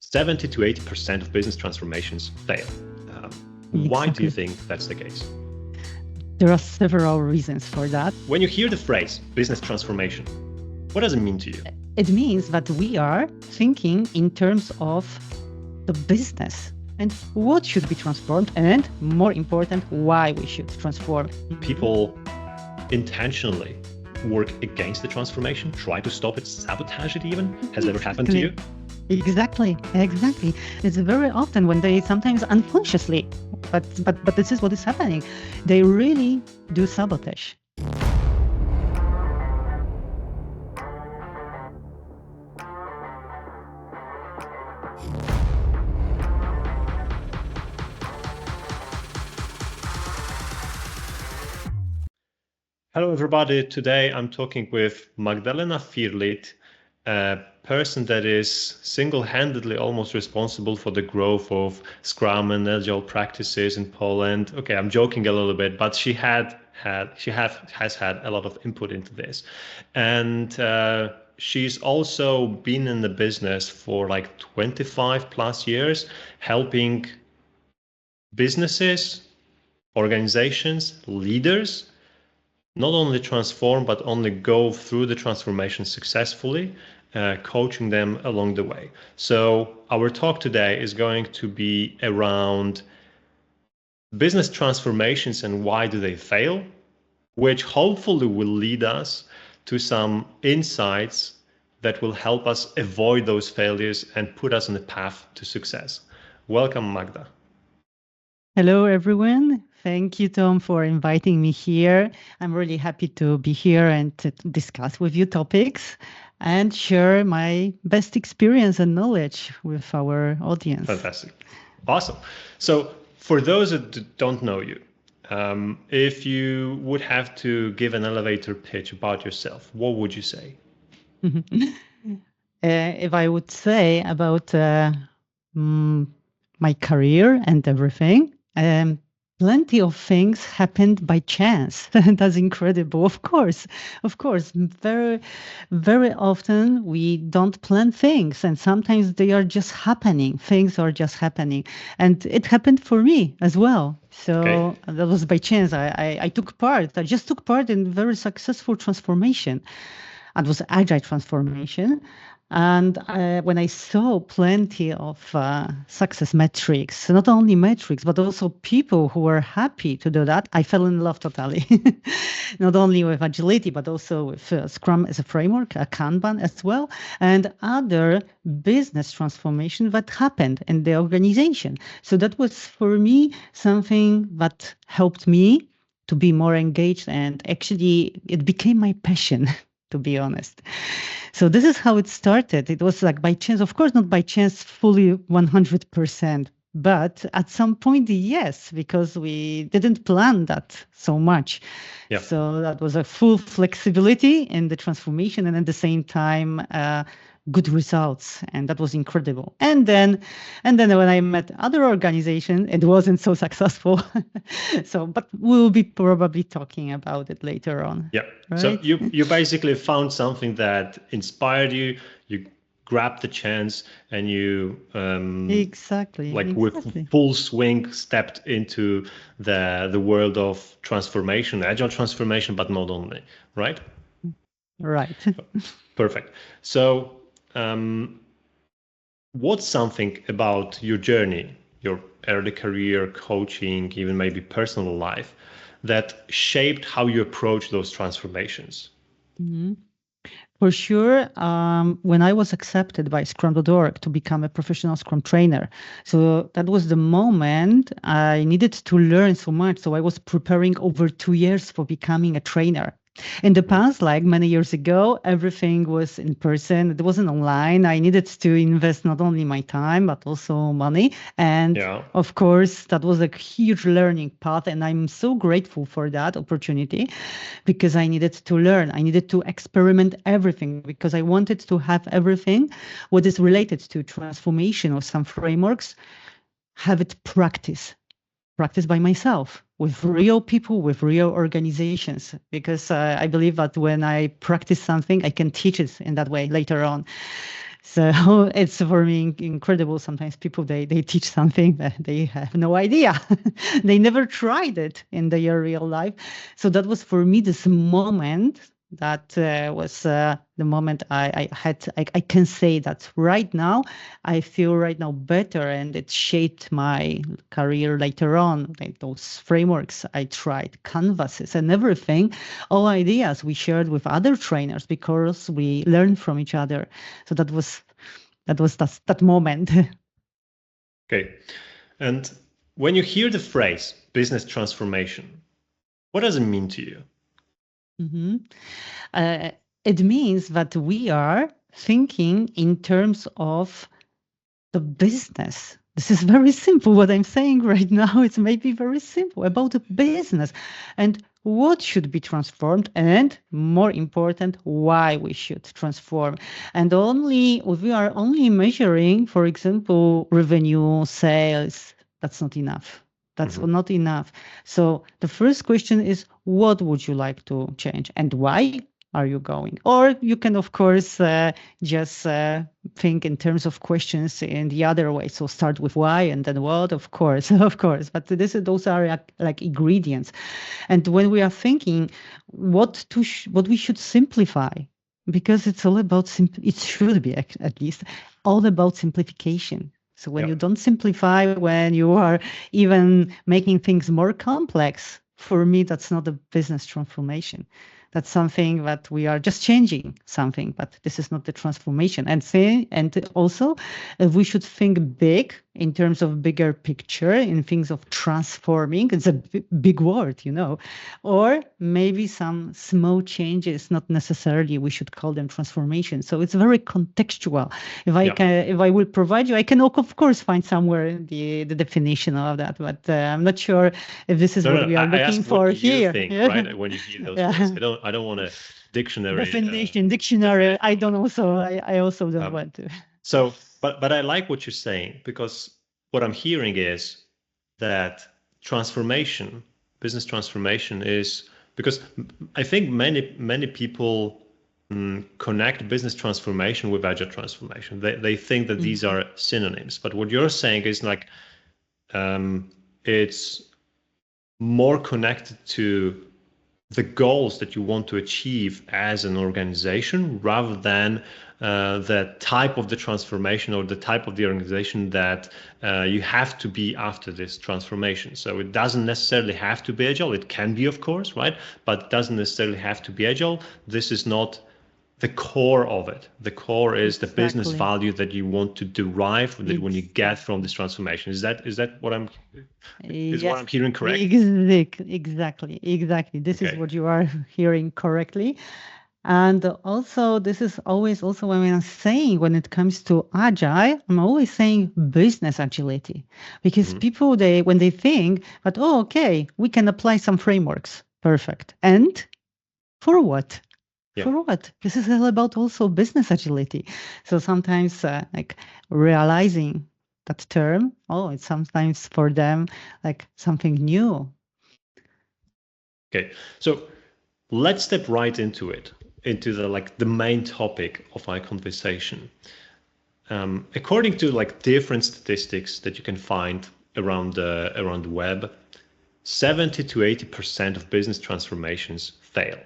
70 to 80% of business transformations fail. Why do you think that's the case? There are several reasons for that. When you hear the phrase business transformation, what does it mean to you? It means that we are thinking in terms of the business and what should be transformed, and more important, why we should transform. People intentionally work against the transformation, try to stop it, sabotage it even. Has that ever happened to you? Exactly. It's very often when they sometimes unconsciously, but this is what is happening. They really do sabotage. Hello, everybody. Today I'm talking with Magdalena Firlit, a person that is single-handedly almost responsible for the growth of Scrum and Agile practices in Poland. Okay, I'm joking a little bit, but she has had a lot of input into this, and she's also been in the business for like 25 plus years, helping businesses, organizations, leaders not only transform, but only go through the transformation successfully, coaching them along the way. So our talk today is going to be around business transformations and why do they fail, which hopefully will lead us to some insights that will help us avoid those failures and put us on the path to success. Welcome, Magda. Hello, everyone. Thank you, Tom, for inviting me here. I'm really happy to be here and to discuss with you topics and share my best experience and knowledge with our audience. Fantastic. Awesome. So for those that don't know you, if you would have to give an elevator pitch about yourself, what would you say? If I would say about my career and everything, plenty of things happened by chance. That's incredible. Of course. Very, very often we don't plan things, and sometimes they are just happening. Things are just happening. And it happened for me as well. So That was by chance. I just took part in very successful transformation. It was Agile transformation. And when I saw plenty of success metrics, not only metrics, but also people who were happy to do that, I fell in love totally. Not only with agility, but also with Scrum as a framework, a Kanban as well, and other business transformation that happened in the organization. So that was for me something that helped me to be more engaged, and actually it became my passion. To be honest. So this is how it started. It was like by chance, of course, not by chance fully 100%, but at some point, yes, because we didn't plan that so much. Yeah. So that was a full flexibility in the transformation, and at the same time, good results, and that was incredible. And then when I met other organizations, it wasn't so successful. But we'll be probably talking about it later on. Yeah. Right? So you basically found something that inspired you. You grabbed the chance, and you exactly with full swing stepped into the world of transformation, agile transformation, but not only, right? Right. Perfect. So what's something about your journey, your early career, coaching, even maybe personal life, that shaped how you approach those transformations? Mm-hmm. For sure, when I was accepted by Scrum.org to become a professional Scrum trainer, so that was the moment I needed to learn so much. So I was preparing over 2 years for becoming a trainer. In the past, like many years ago, everything was in person. It wasn't online. I needed to invest not only my time, but also money. And of course, that was a huge learning path. And I'm so grateful for that opportunity because I needed to learn. I needed to experiment everything because I wanted to have everything what is related to transformation or some frameworks, have it practiced by myself with real people, with real organizations, because I believe that when I practice something, I can teach it in that way later on. So it's for me incredible. Sometimes people, they teach something that they have no idea. They never tried it in their real life. So that was for me this moment that was the moment I had. I can say that right now I feel right now better, and it shaped my career later on. Like those frameworks I tried, canvases and everything, all ideas we shared with other trainers because we learned from each other. So that was that moment. Okay. And when you hear the phrase business transformation, what does it mean to you? Mhm. It means that we are thinking in terms of the business. This is very simple. What I'm saying right now, it's maybe very simple about the business and what should be transformed, and more important, why we should transform. And we are only measuring, for example, revenue, sales. That's not enough. That's not enough. So the first question is, what would you like to change and why are you going? Or you can, of course, just think in terms of questions in the other way. So start with why and then what, of course, of course. But those are like ingredients. And when we are thinking what we should simplify, because it's all about it should be at least all about simplification. So when you don't simplify, when you are even making things more complex, for me, that's not a business transformation. That's something that we are just changing something, but this is not the transformation. And also, we should think big in terms of bigger picture, in things of transforming. It's a big word, or maybe some small changes, not necessarily we should call them transformation. So it's very contextual. If I will provide you, I can of course find somewhere the definition of that, but I'm not sure if this is what we are looking for here. Think, right? When you hear those words, I don't want a dictionary definition. Dictionary. I don't also. I also don't want to. So, but I like what you're saying, because what I'm hearing is that business transformation is, because I think many people connect business transformation with agile transformation. They think that these are synonyms, but what you're saying is like it's more connected to the goals that you want to achieve as an organization, rather than the type of the transformation or the type of the organization that you have to be after this transformation. So it doesn't necessarily have to be agile. It can be, of course, right? But it doesn't necessarily have to be agile. This is not the core of it. The core is the business value that you want to derive when you get from this transformation. Is that what I'm what I'm hearing correct? Exactly. This is what you are hearing correctly. And also, this is always also when I'm saying, when it comes to agile, I'm always saying business agility, because people, when they think that, oh, okay, we can apply some frameworks, perfect, and for what? For what? This is all about also business agility. So sometimes like realizing that term, it's sometimes for them like something new. Okay, so let's step right into it, into the main topic of our conversation. According to different statistics that you can find around the web, 70 to 80% of business transformations fail.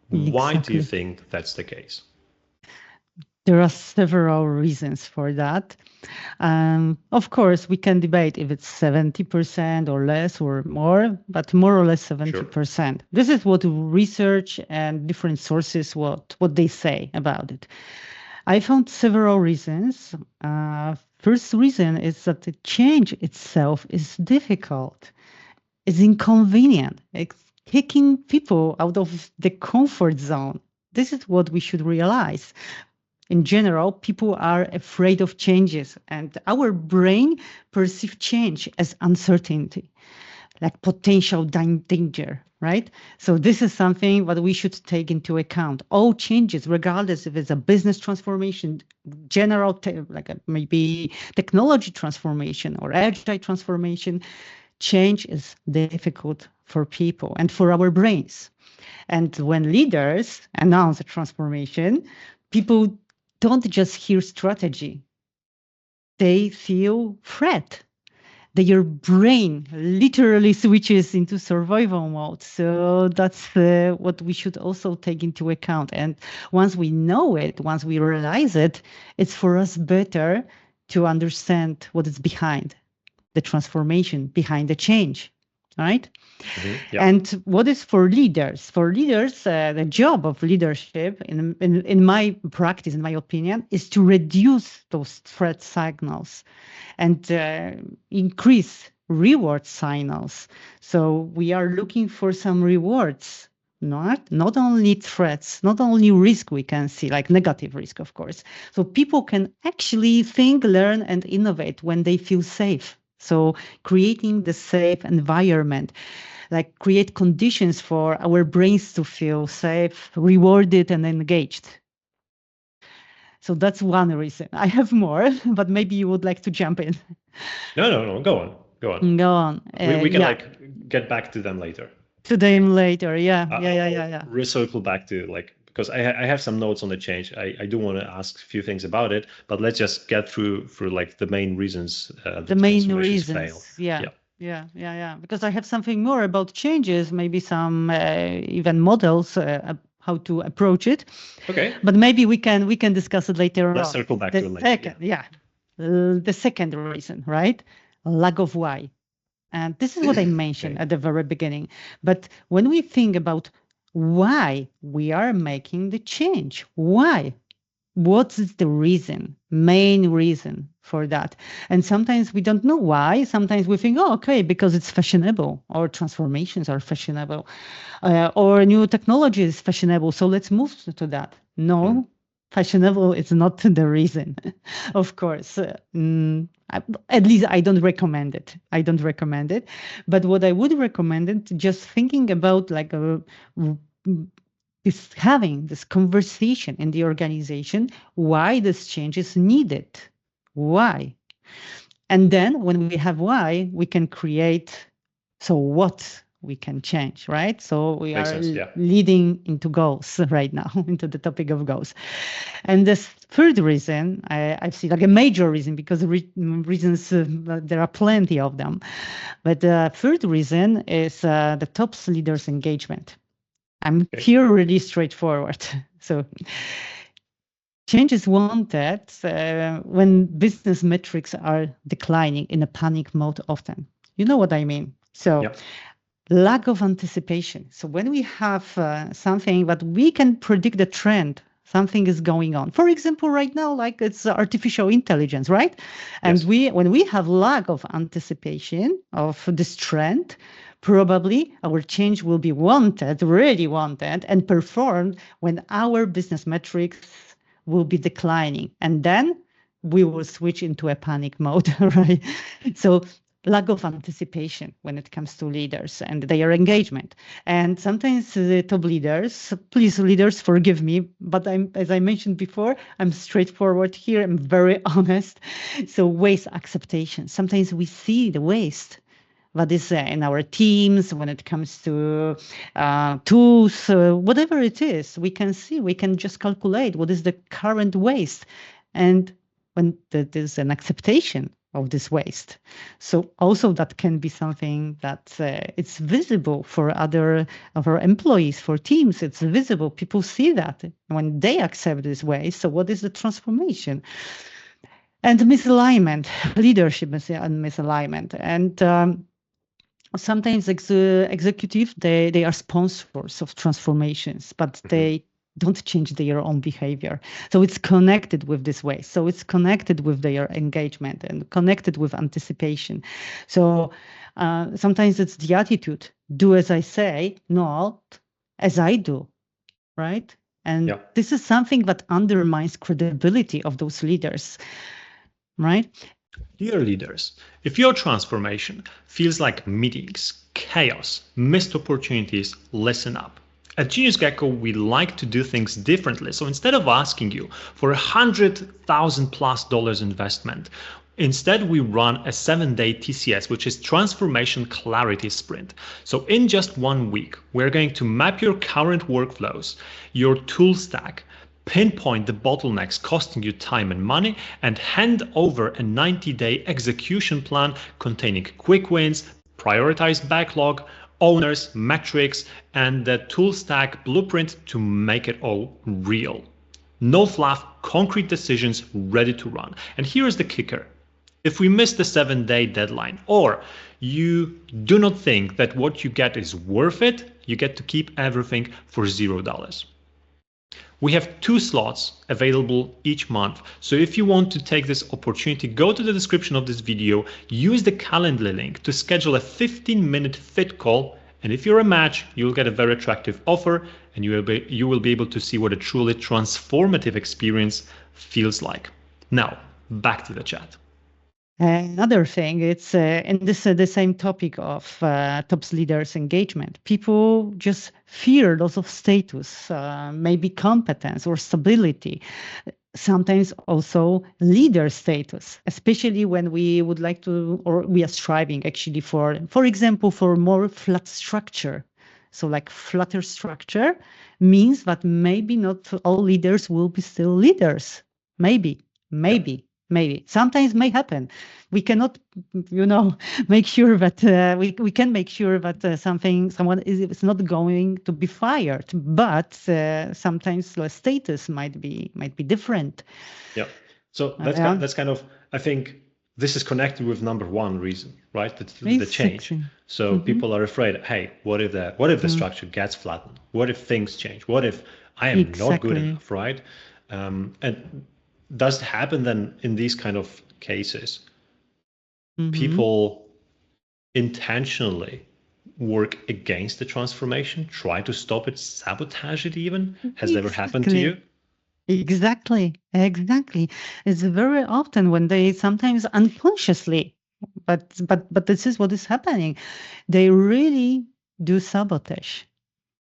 Why do you think that's the case? There are several reasons for that. Of course, we can debate if it's 70% or less or more, but more or less 70%. Sure. This is what research and different sources, what they say about it. I found several reasons. First reason is that the change itself is difficult. It's inconvenient. It's kicking people out of the comfort zone. This is what we should realize. In general, people are afraid of changes, and our brain perceives change as uncertainty, like potential danger, right? So this is something that we should take into account. All changes, regardless if it's a business transformation, general, maybe technology transformation or agile transformation, change is difficult for people and for our brains. And when leaders announce a transformation, people don't just hear strategy. They feel threat. Their brain literally switches into survival mode. So that's what we should also take into account. And once we know it, once we realize it, it's for us better to understand what is behind the transformation, behind the change, right? Yeah. And what is for leaders? For leaders, the job of leadership, in my practice, in my opinion, is to reduce those threat signals and increase reward signals. So we are looking for some rewards, not only threats, not only risk we can see, like negative risk, of course. So people can actually think, learn, and innovate when they feel safe. So creating the safe environment, like create conditions for our brains to feel safe, rewarded, and engaged. So that's one reason. I have more, but maybe you would like to jump in. No. Go on. Go on. We can get back to them later. To them later. Yeah. Recircle back to because I have some notes on the change. I do want to ask a few things about it, but let's just get through the main reasons. The main reasons. Fail. Yeah. Because I have something more about changes, maybe some even models. How to approach it. Okay. But maybe we can discuss it later on. Let's circle back to it later. The second reason, right? Lack of why. And this is what I mentioned at the very beginning. But when we think about why we are making the change, why? What is the main reason for that? And sometimes we don't know why. Sometimes we think, because it's fashionable, or transformations are fashionable, or new technology is fashionable. So let's move to that. No, fashionable is not the reason, of course. At least I don't recommend it. But what I would recommend it, just thinking about having this conversation in the organization, why this change is needed, why. And then when we have why, we can create, so what we can change, right? So we are leading into goals right now, into the topic of goals. And this third reason, I see a major reason, because reasons, there are plenty of them. But the third reason is the top leaders' engagement. I'm here really straightforward. So change is wanted when business metrics are declining in a panic mode often. You know what I mean? So lack of anticipation. So when we have something that we can predict the trend, something is going on. For example, right now, it's artificial intelligence, right? And when we have lack of anticipation of this trend, probably our change will be really wanted, and performed when our business metrics will be declining. And then we will switch into a panic mode, right? So lack of anticipation when it comes to leaders and their engagement. And sometimes the top leaders, please leaders, forgive me, but as I mentioned before, I'm straightforward here. I'm very honest. So waste acceptation. Sometimes we see the waste that is in our teams, when it comes to tools, whatever it is, we can just calculate what is the current waste. And when there's an acceptation of this waste. So also that can be something that it's visible for other of our employees, for teams, it's visible. People see that when they accept this waste. So what is the transformation? And misalignment, leadership and misalignment. And sometimes executives, they are sponsors of transformations, but they don't change their own behavior. So it's connected with this way. So it's connected with their engagement and connected with anticipation. So sometimes it's the attitude, do as I say, not as I do, right? And this is something that undermines credibility of those leaders, right? Dear leaders, if your transformation feels like meetings, chaos, missed opportunities, listen up. At Genius Gecko, we like to do things differently. So instead of asking you for $100,000+ investment, instead we run a 7-day TCS, which is Transformation Clarity Sprint. So in just 1 week, we're going to map your current workflows, your tool stack, pinpoint the bottlenecks costing you time and money, and hand over a 90-day execution plan containing quick wins, prioritized backlog, owners, metrics, and the tool stack blueprint to make it all real. No fluff, concrete decisions ready to run. And here's the kicker. If we miss the 7-day deadline, or you do not think that what you get is worth it, you get to keep everything for $0. We have 2 slots available each month. So if you want to take this opportunity, go to the description of this video, use the Calendly link to schedule a 15-minute fit call. And if you're a match, you'll get a very attractive offer, and you will be able to see what a truly transformative experience feels like. Now, back to the chat. Another thing, it's in this the same topic of top leaders engagement. People just fear loss of status, maybe competence or stability. Sometimes also leader status, especially when we would like to, or we are striving actually for example, for more flat structure. So like flatter structure means that maybe not all leaders will be still leaders. Maybe. Sometimes may happen. We cannot, make sure that we can make sure that someone is not going to be fired. But sometimes the status might be different. Yeah. So that's kind of, I think this is connected with number one reason, right? The change. So people are afraid. Hey, what if the structure gets flattened? What if things change? What if I am not good enough, right? And does it happen then in these kind of cases? People intentionally work against the transformation, try to stop it, sabotage it even? Has it ever happened to you? Exactly. It's very often when they sometimes unconsciously, but this is what is happening. They really do sabotage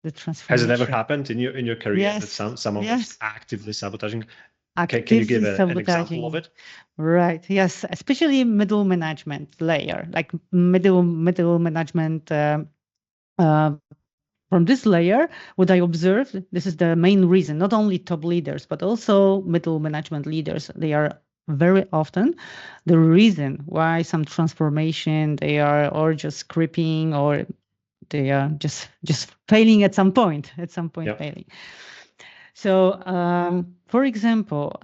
the transformation. Has it ever happened in your career that someone was actively sabotaging? Can you give an example of it? Right. Yes, especially middle management layer, like middle management. From this layer, what I observed, this is the main reason. Not only top leaders, but also middle management leaders. They are very often the reason why some transformation they are or just creeping or they are just failing at some point. Failing. So, for example,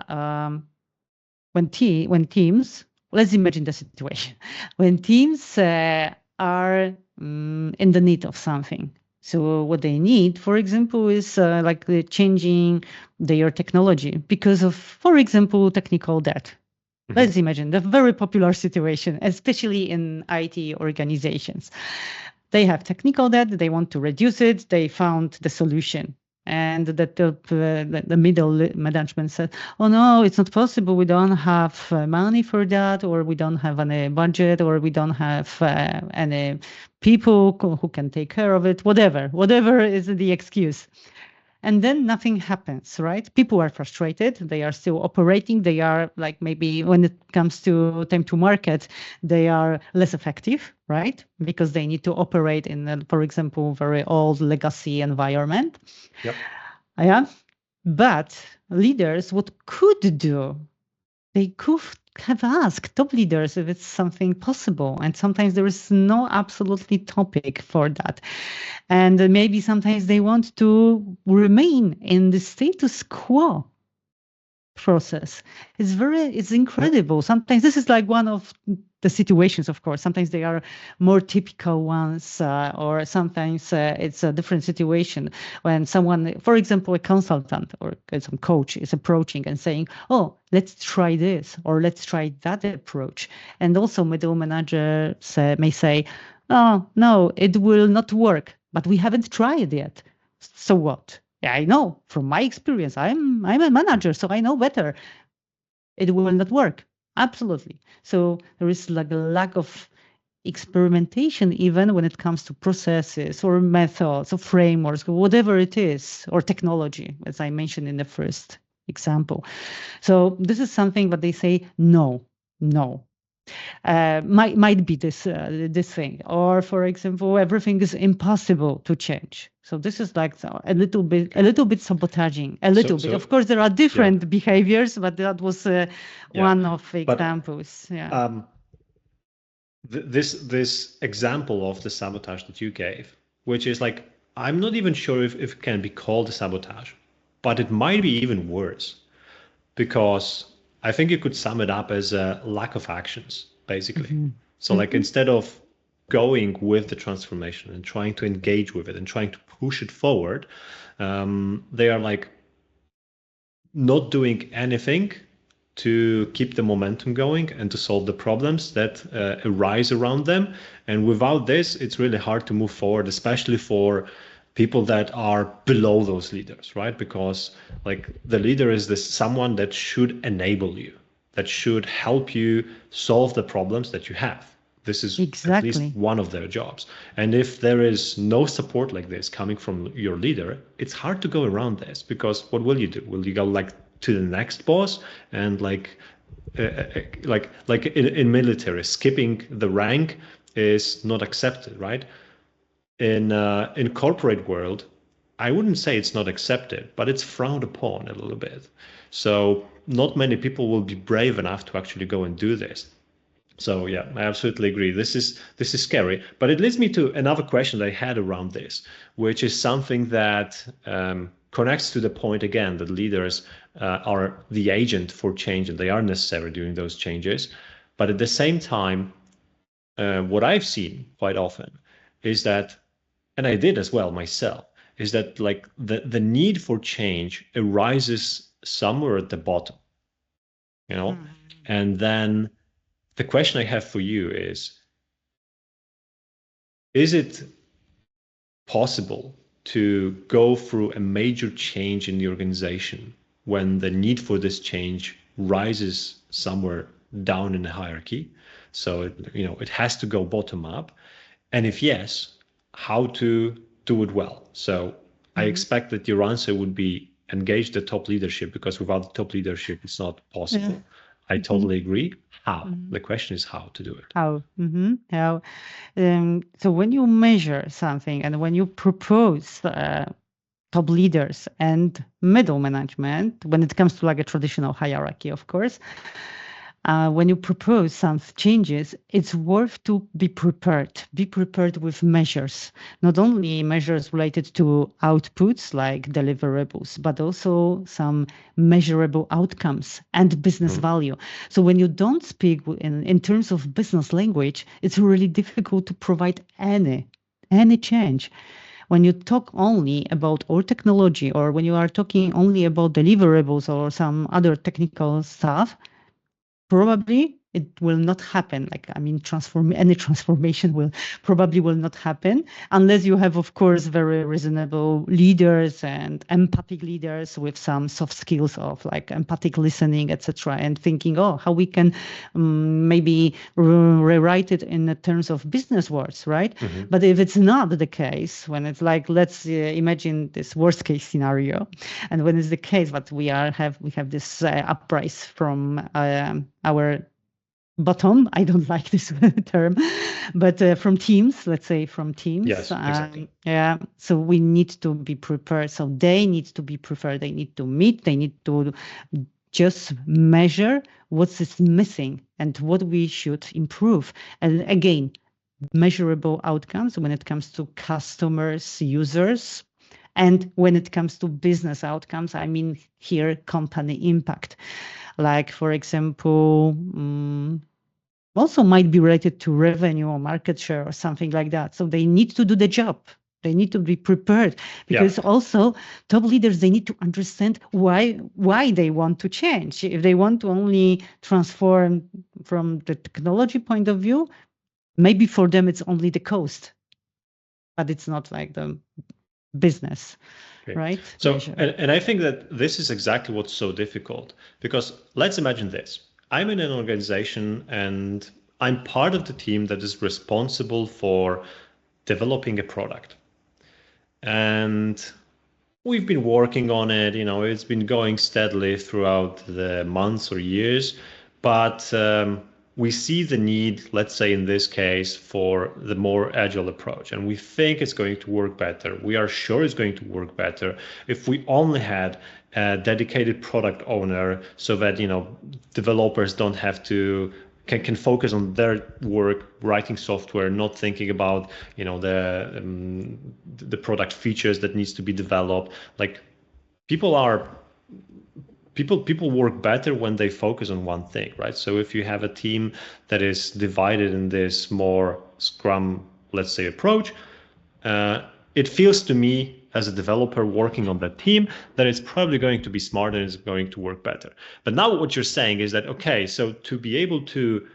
when teams, let's imagine the situation, when teams are in the need of something. So what they need, for example, is like changing their technology because of, for example, technical debt. Let's imagine the very popular situation, especially in IT organizations. They have technical debt, they want to reduce it, they found the solution. And that the middle management said, oh no, it's not possible. We don't have money for that, or we don't have any budget, or we don't have any people who can take care of it, whatever is the excuse. And then nothing happens, right? People are frustrated. They are still operating. They are like maybe when it comes to time to market, they are less effective, right? Because they need to operate in, for example, very old legacy environment. Yep. Yeah. But leaders, what could do? They could have asked top leaders if it's something possible. And sometimes there is no absolutely topic for that. And maybe sometimes they want to remain in the status quo process. It's incredible. Sometimes this is like one of the situations, of course. Sometimes they are more typical ones, or sometimes it's a different situation when someone, for example, a consultant or some coach is approaching and saying, oh, let's try this or let's try that approach. And also middle managers may say, oh, no, it will not work, but we haven't tried yet. So what? Yeah, I know from my experience, I'm a manager, so I know better. It will not work. Absolutely. So there is like a lack of experimentation, even when it comes to processes or methods or frameworks, whatever it is, or technology, as I mentioned in the first example. So this is something that they say, no. Might be this thing. Or for example, everything is impossible to change. So this is like a little bit sabotaging, a little bit. Of course, there are different behaviors, but that was one of the examples. This example of the sabotage that you gave, which is like, I'm not even sure if it can be called a sabotage, but it might be even worse, because I think you could sum it up as a lack of actions, basically. So like, instead of going with the transformation and trying to engage with it and trying to push it forward, they are like not doing anything to keep the momentum going and to solve the problems that arise around them. And without this, it's really hard to move forward, especially for people that are below those leaders, right? Because like, the leader is someone that should enable you, that should help you solve the problems that you have. This is at least one of their jobs. And if there is no support like this coming from your leader, it's hard to go around this, because what will you do? Will you go like to the next boss and like in military, skipping the rank is not accepted, right? In corporate world, I wouldn't say it's not accepted, but it's frowned upon a little bit. So not many people will be brave enough to actually go and do this. So yeah, I absolutely agree. This is scary. But it leads me to another question that I had around this, which is something that connects to the point again that leaders are the agent for change, and they are necessary during those changes. But at the same time, what I've seen quite often is that, and I did as well myself, is that like the need for change arises somewhere at the bottom, you know, and then the question I have for you is it possible to go through a major change in the organization when the need for this change rises somewhere down in the hierarchy? So it has to go bottom up. And if yes, how to do it well? So I expect that your answer would be engage the top leadership, because without the top leadership, it's not possible. I totally agree. How? The question is how to do it. How? How? So when you measure something and when you propose top leaders and middle management, when it comes to like a traditional hierarchy, of course, when you propose some changes, it's worth to be prepared. Be prepared with measures, not only measures related to outputs like deliverables, but also some measurable outcomes and business value. So when you don't speak in terms of business language, it's really difficult to provide any change. When you talk only about or technology, or when you are talking only about deliverables or some other technical stuff, probably it will not happen. Like, I mean, any transformation will not happen unless you have, of course, very reasonable leaders and empathic leaders with some soft skills of like empathic listening, etc., and thinking, how we can maybe rewrite it in the terms of business words, right? But if it's not the case, when it's like, let's imagine this worst case scenario, and when it's the case that we have this uprise from our bottom, I don't like this term, but from teams, let's say from teams. Yes, exactly. So we need to be prepared. So they need to be prepared. They need to meet. They need to just measure what is missing and what we should improve. And again, measurable outcomes when it comes to customers, users. And when it comes to business outcomes, I mean here company impact. Like, for example, also might be related to revenue or market share or something like that. So they need to do the job. They need to be prepared, because also top leaders, they need to understand why they want to change. If they want to only transform from the technology point of view, maybe for them it's only the cost, but it's not like the business. Right? So, and I think that this is exactly what's so difficult, because let's imagine this. I'm in an organization and I'm part of the team that is responsible for developing a product. And we've been working on it, it's been going steadily throughout the months or years, but we see the need, let's say in this case, for the more agile approach, and we think it's going to work better. We are sure it's going to work better if we only had a dedicated product owner, so that developers don't have to can focus on their work writing software, not thinking about the product features that needs to be developed. Like people work better when they focus on one thing, right? So if you have a team that is divided in this more Scrum, let's say, approach, it feels to me as a developer working on that team that it's probably going to be smart and it's going to work better. But now what you're saying is that, okay, so to be able to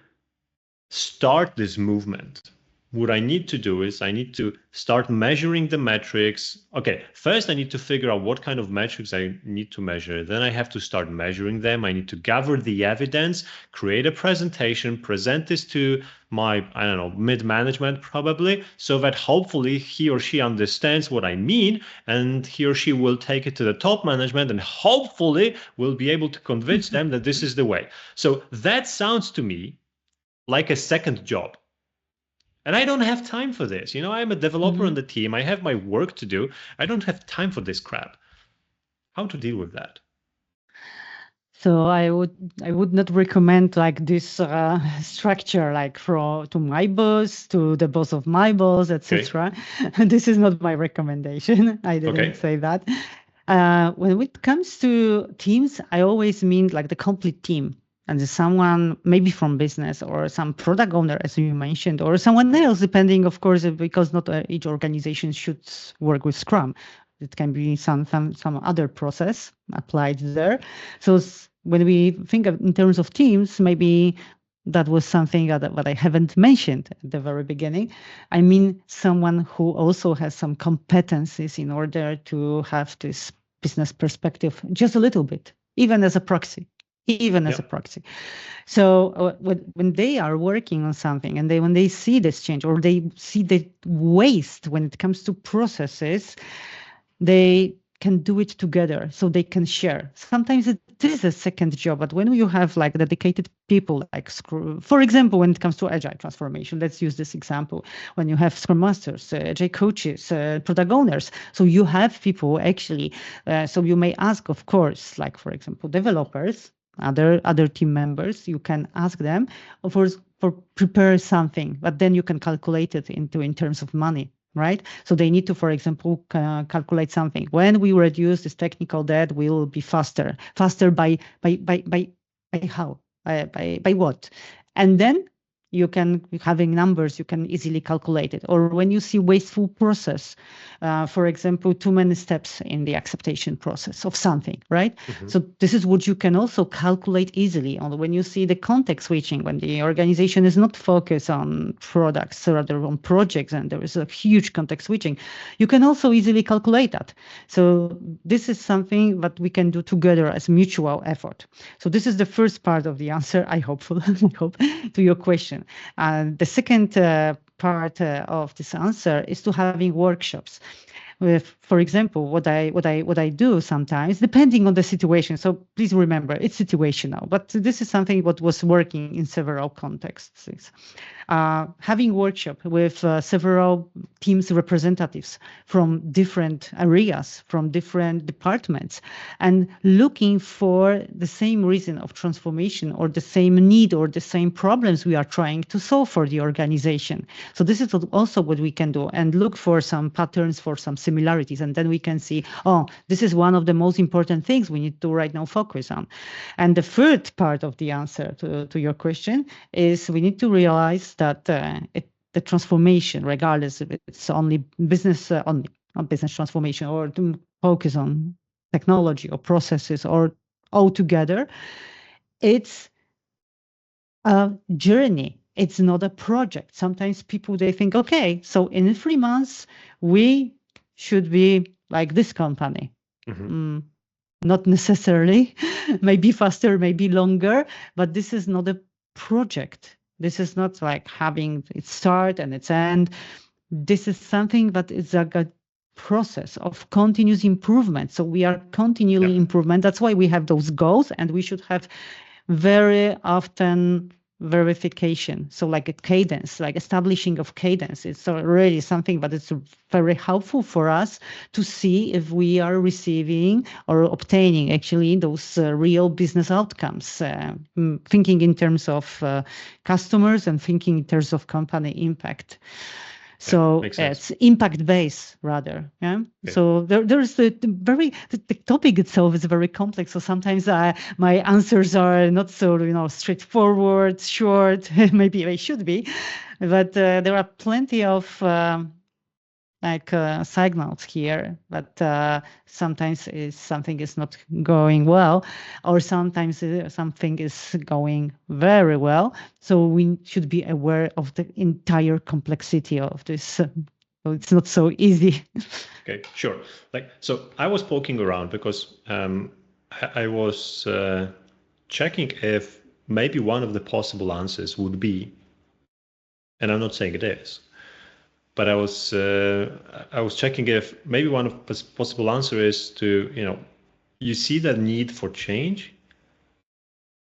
start this movement, what I need to do is I need to start measuring the metrics. Okay, first I need to figure out what kind of metrics I need to measure. Then I have to start measuring them. I need to gather the evidence, create a presentation, present this to my, I don't know, mid-management probably, so that hopefully he or she understands what I mean, and he or she will take it to the top management and hopefully will be able to convince them that this is the way. So that sounds to me like a second job. And I don't have time for this. I'm a developer on the team. I have my work to do. I don't have time for this crap. How to deal with that? So I would not recommend like this structure, like to my boss, to the boss of my boss, etc. Okay. This is not my recommendation. I didn't say that. When it comes to teams, I always mean like the complete team. And someone maybe from business or some product owner, as you mentioned, or someone else, depending, of course, because not each organization should work with Scrum. It can be some other process applied there. So when we think in terms of teams, maybe that was something that I haven't mentioned at the very beginning. I mean, someone who also has some competencies in order to have this business perspective just a little bit, even as a proxy. As a proxy. So when they are working on something and when they see this change or they see the waste when it comes to processes, they can do it together, so they can share. Sometimes it is a second job, but when you have like dedicated people like Scrum, for example, when it comes to Agile transformation, let's use this example. When you have Scrum Masters, Agile coaches, product owners, so you have people actually, so you may ask, of course, like for example, developers, other team members, you can ask them for prepare something, but then you can calculate it in terms of money, right? So they need to, for example, calculate something. When we reduce this technical debt, we will be faster by how? By what? And then you can, having numbers, you can easily calculate it. Or when you see wasteful process, for example, too many steps in the acceptation process of something, right? So this is what you can also calculate easily when you see the context switching, when the organization is not focused on products, rather on projects, and there is a huge context switching. You can also easily calculate that. So this is something that we can do together as mutual effort. So this is the first part of the answer, I hope, to your question. The second part of this answer is to having workshops. With, for example, what I do sometimes, depending on the situation. So please remember, it's situational, but this is something what was working in several contexts. Having workshop with several teams representatives from different areas, from different departments, and looking for the same reason of transformation or the same need or the same problems we are trying to solve for the organization. So this is also what we can do, and look for some patterns, for some similarities, and then we can see, oh, this is one of the most important things we need to right now focus on. And the third part of the answer to your question is we need to realize that the transformation, regardless if it's only business, on business transformation, or to focus on technology or processes, or all together, it's a journey. It's not a project. Sometimes people, they think, okay, so in 3 months, we should be like this company. Not necessarily, maybe faster, maybe longer, but this is not a project. This is not like having its start and its end. This is something that is like a process of continuous improvement. So we are continually improvement. That's why we have those goals, and we should have very often verification. So like a cadence, like establishing of cadence. It's already something that is very helpful for us to see if we are receiving or obtaining actually those real business outcomes, thinking in terms of customers and thinking in terms of company impact. So it's impact based rather. Yeah. Okay. So there's the topic itself is very complex. So sometimes my answers are not so straightforward, short. Maybe they should be, but there are plenty of signals here that sometimes something is not going well, or sometimes something is going very well. So we should be aware of the entire complexity of this. So it's not so easy. Okay, sure. So I was poking around because I was checking if maybe one of the possible answers would be, and I'm not saying it is, but I was checking if maybe one of the possible answer is to, you see the need for change,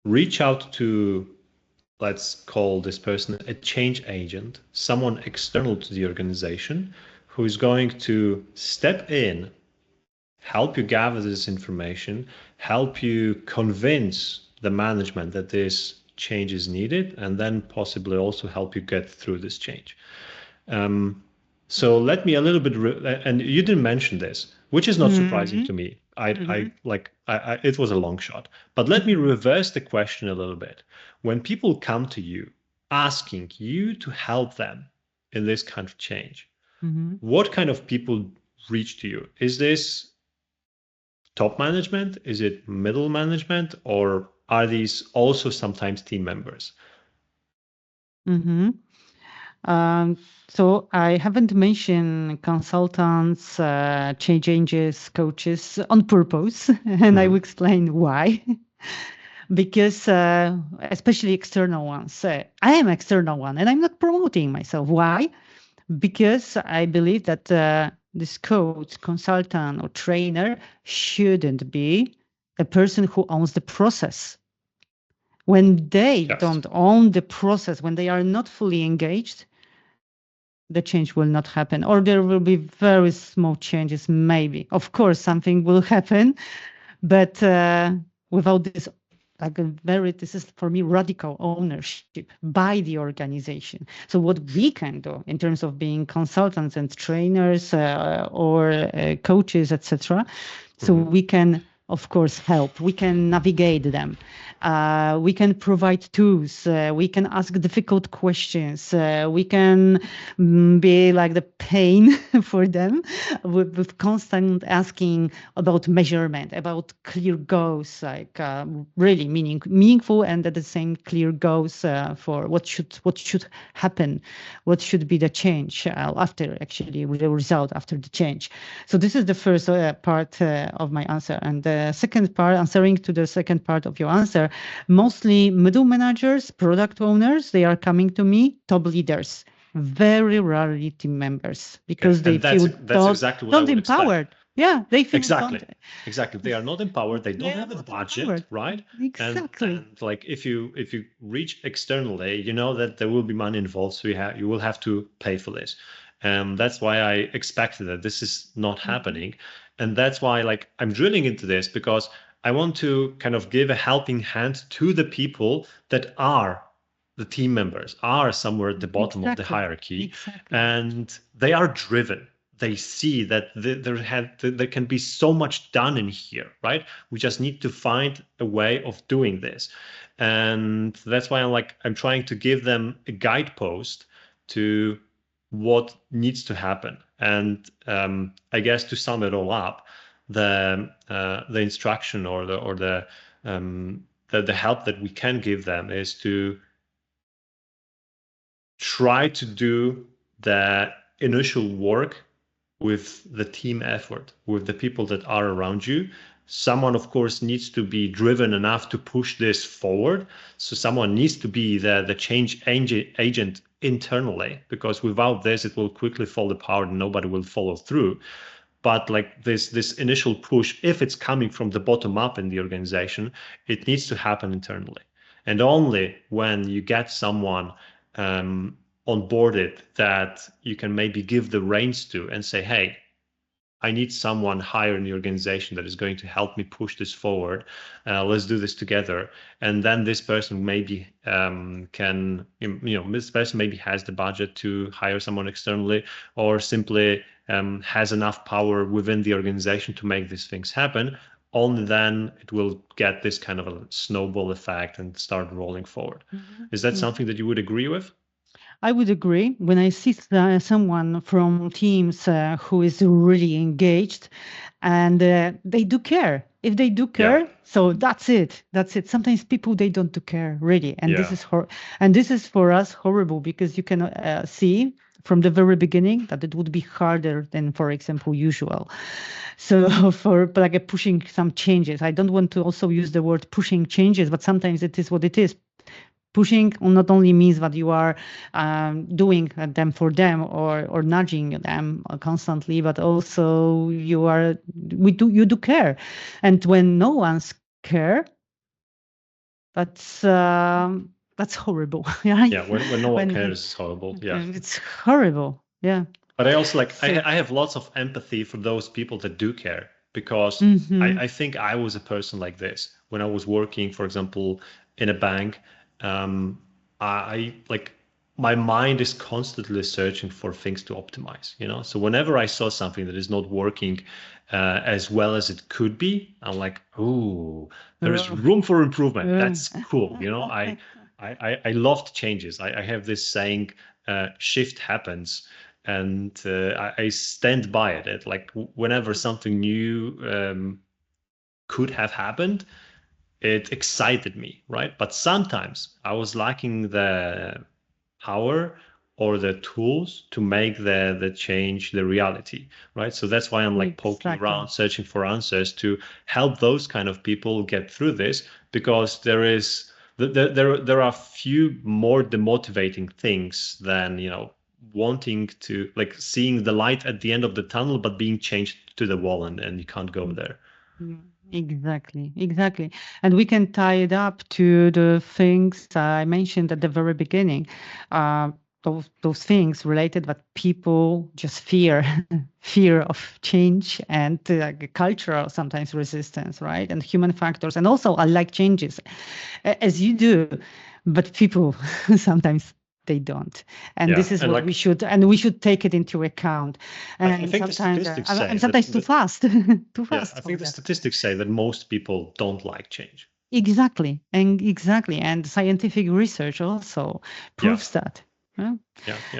reach out to, let's call this person a change agent, someone external to the organization who is going to step in, help you gather this information, help you convince the management that this change is needed, and then possibly also help you get through this change. So let me a little bit, and you didn't mention this, which is not surprising to me. It was a long shot, but let me reverse the question a little bit. When people come to you asking you to help them in this kind of change, what kind of people reach to you? Is this top management? Is it middle management? Or are these also sometimes team members? So I haven't mentioned consultants, change agents, coaches on purpose, and I will explain why. Because especially external ones, I am external one, and I'm not promoting myself. Why? Because I believe that this coach, consultant, or trainer shouldn't be a person who owns the process. When they don't own the process, when they are not fully engaged, the change will not happen, or there will be very small changes, maybe. Of course, something will happen, but without this, this is for me radical ownership by the organization. So what we can do in terms of being consultants and trainers or coaches, etc. So we can, of course, help. We can navigate them. We can provide tools. We can ask difficult questions. We can be like the pain for them with constant asking about measurement, about clear goals, like really meaningful and at the same clear goals for what should happen, what should be the change after actually the result after the change. So this is the first part of my answer, and the second part, answering to the second part of your answer. Mostly middle managers, product owners, they are coming to me, top leaders, very rarely team members, because they feel not empowered. Yeah, they feel exactly. They are not empowered. They don't have a budget, right? Exactly. And like if you reach externally, you know that there will be money involved, so you will have to pay for this. And that's why I expected that this is not happening, and that's why I'm drilling into this, because I want to kind of give a helping hand to the people that are the team members, are somewhere at the bottom of the hierarchy, and they are driven. They see that there can be so much done in here, right? We just need to find a way of doing this, and that's why I'm trying to give them a guidepost to what needs to happen. And I guess to sum it all up, the instruction or the help that we can give them is to try to do the initial work with the team effort, with the people that are around you. Someone, of course, needs to be driven enough to push this forward. So someone needs to be the change agent internally, because without this, it will quickly fall apart and nobody will follow through. But this initial push, if it's coming from the bottom up in the organization, it needs to happen internally. And only when you get someone onboarded that you can maybe give the reins to and say, hey, I need someone higher in the organization that is going to help me push this forward. Let's do this together. And then this person maybe can, this person maybe has the budget to hire someone externally, or simply has enough power within the organization to make these things happen. Only then it will get this kind of a snowball effect and start rolling forward. Is that something that you would agree with? I would agree. When I see someone from teams who is really engaged and they do care. If they do care, so that's it. That's it. Sometimes people, they don't do care really. And this is for us horrible, because you can see from the very beginning that it would be harder than, for example, usual. So for like pushing some changes, I don't want to also use the word pushing changes, but sometimes it is what it is. Pushing not only means that you are doing them for them or nudging them constantly, but also you do care. And when no one's care, that's horrible. When no one cares, it's horrible. It's horrible. Yeah. But I also I have lots of empathy for those people that do care, because I think I was a person like this when I was working, for example, in a bank. My mind is constantly searching for things to optimize, so whenever I saw something that is not working as well as it could be, I'm like, oh, there is room for improvement. That's cool. I loved changes. I have this saying, shift happens, and I stand by it. Like whenever something new could have happened, it excited me, right? But sometimes I was lacking the power or the tools to make the change the reality, right? So that's why I'm poking around, searching for answers to help those kind of people get through this, because there are few more demotivating things than wanting to seeing the light at the end of the tunnel, but being changed to the wall and you can't go there. Exactly. And we can tie it up to the things I mentioned at the very beginning. Those things related that people just fear of change, and cultural sometimes resistance, right? And human factors. And also I like changes, as you do, but people sometimes they don't, and this is what we should take it into account. And I think sometimes too fast. I think the statistics say that most people don't like change. Exactly, and scientific research also proves that.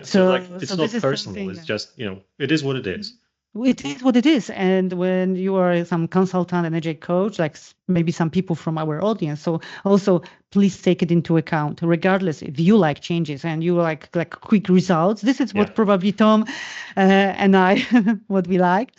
So it's not personal. It's just it is what it is. It is what it is. And when you are some consultant and agile coach, like maybe some people from our audience, so also please take it into account, regardless if you like changes and you like quick results. This is what probably Tom and I what we like.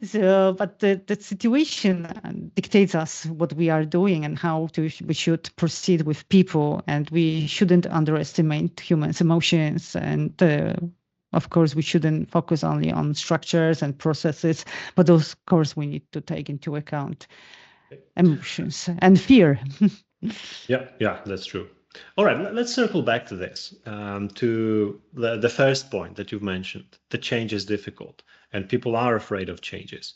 So, but the situation dictates us what we are doing and how we should proceed with people, and we shouldn't underestimate humans' emotions. And of course, we shouldn't focus only on structures and processes, but of course, we need to take into account emotions and fear. Yeah, that's true. All right, let's circle back to this, to the first point that you've mentioned. The change is difficult, and people are afraid of changes.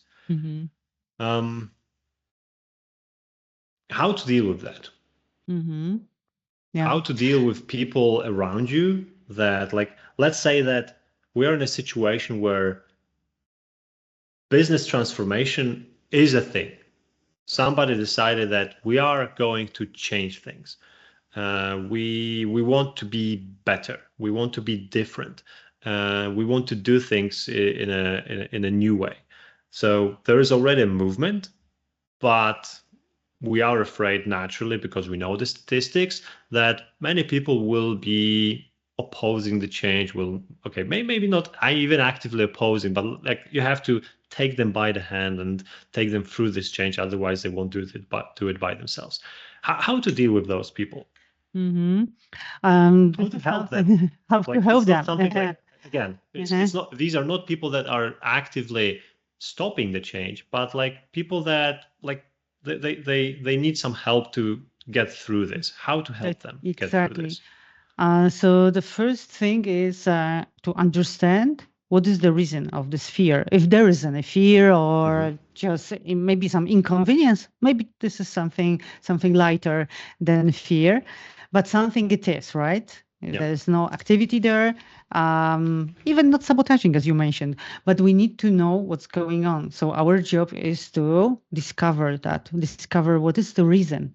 How to deal with that? How to deal with people around you that, let's say that we're in a situation where business transformation is a thing. Somebody decided that we are going to change things. We want to be better. We want to be different. We want to do things in a new way. So there is already a movement, but we are afraid naturally, because we know the statistics, that many people will be opposing the change. Maybe not even actively opposing, but you have to take them by the hand and take them through this change. Otherwise, they won't do it by themselves. How to deal with those people? How to help them? How to help them? Again, it's not. These are not people that are actively stopping the change, but people that they need some help to get through this, how to help them get through this. So the first thing is to understand what is the reason of this fear. If there is any fear or just maybe some inconvenience, maybe this is something lighter than fear, but something it is, right? There's no activity there, even not sabotaging, as you mentioned, but we need to know what's going on. So our job is to discover what is the reason.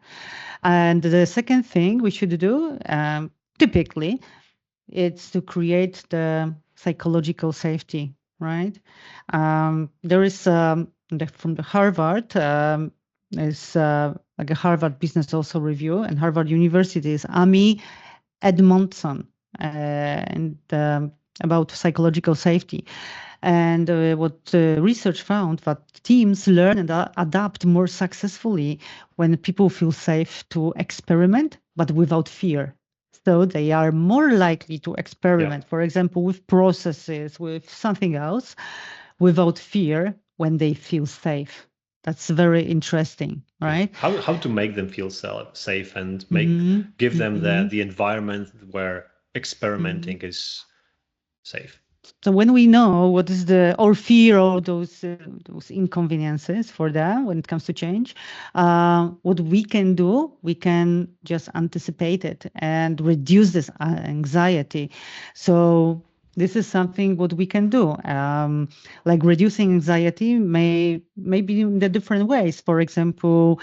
And the second thing we should do, typically, it's to create the psychological safety, right? There is from the Harvard, is like a Harvard Business also review, and Harvard University's Amy Edmondson, and about psychological safety. And what research found that teams learn and adapt more successfully when people feel safe to experiment, but without fear. So they are more likely to experiment, for example, with processes, with something else, without fear when they feel safe. That's very interesting, right? How to make them feel safe and give them the environment where experimenting is safe. So when we know what is or fear or those inconveniences for them when it comes to change, what we can do, we can just anticipate it and reduce this anxiety. So this is something what we can do, like reducing anxiety may be in the different ways. For example,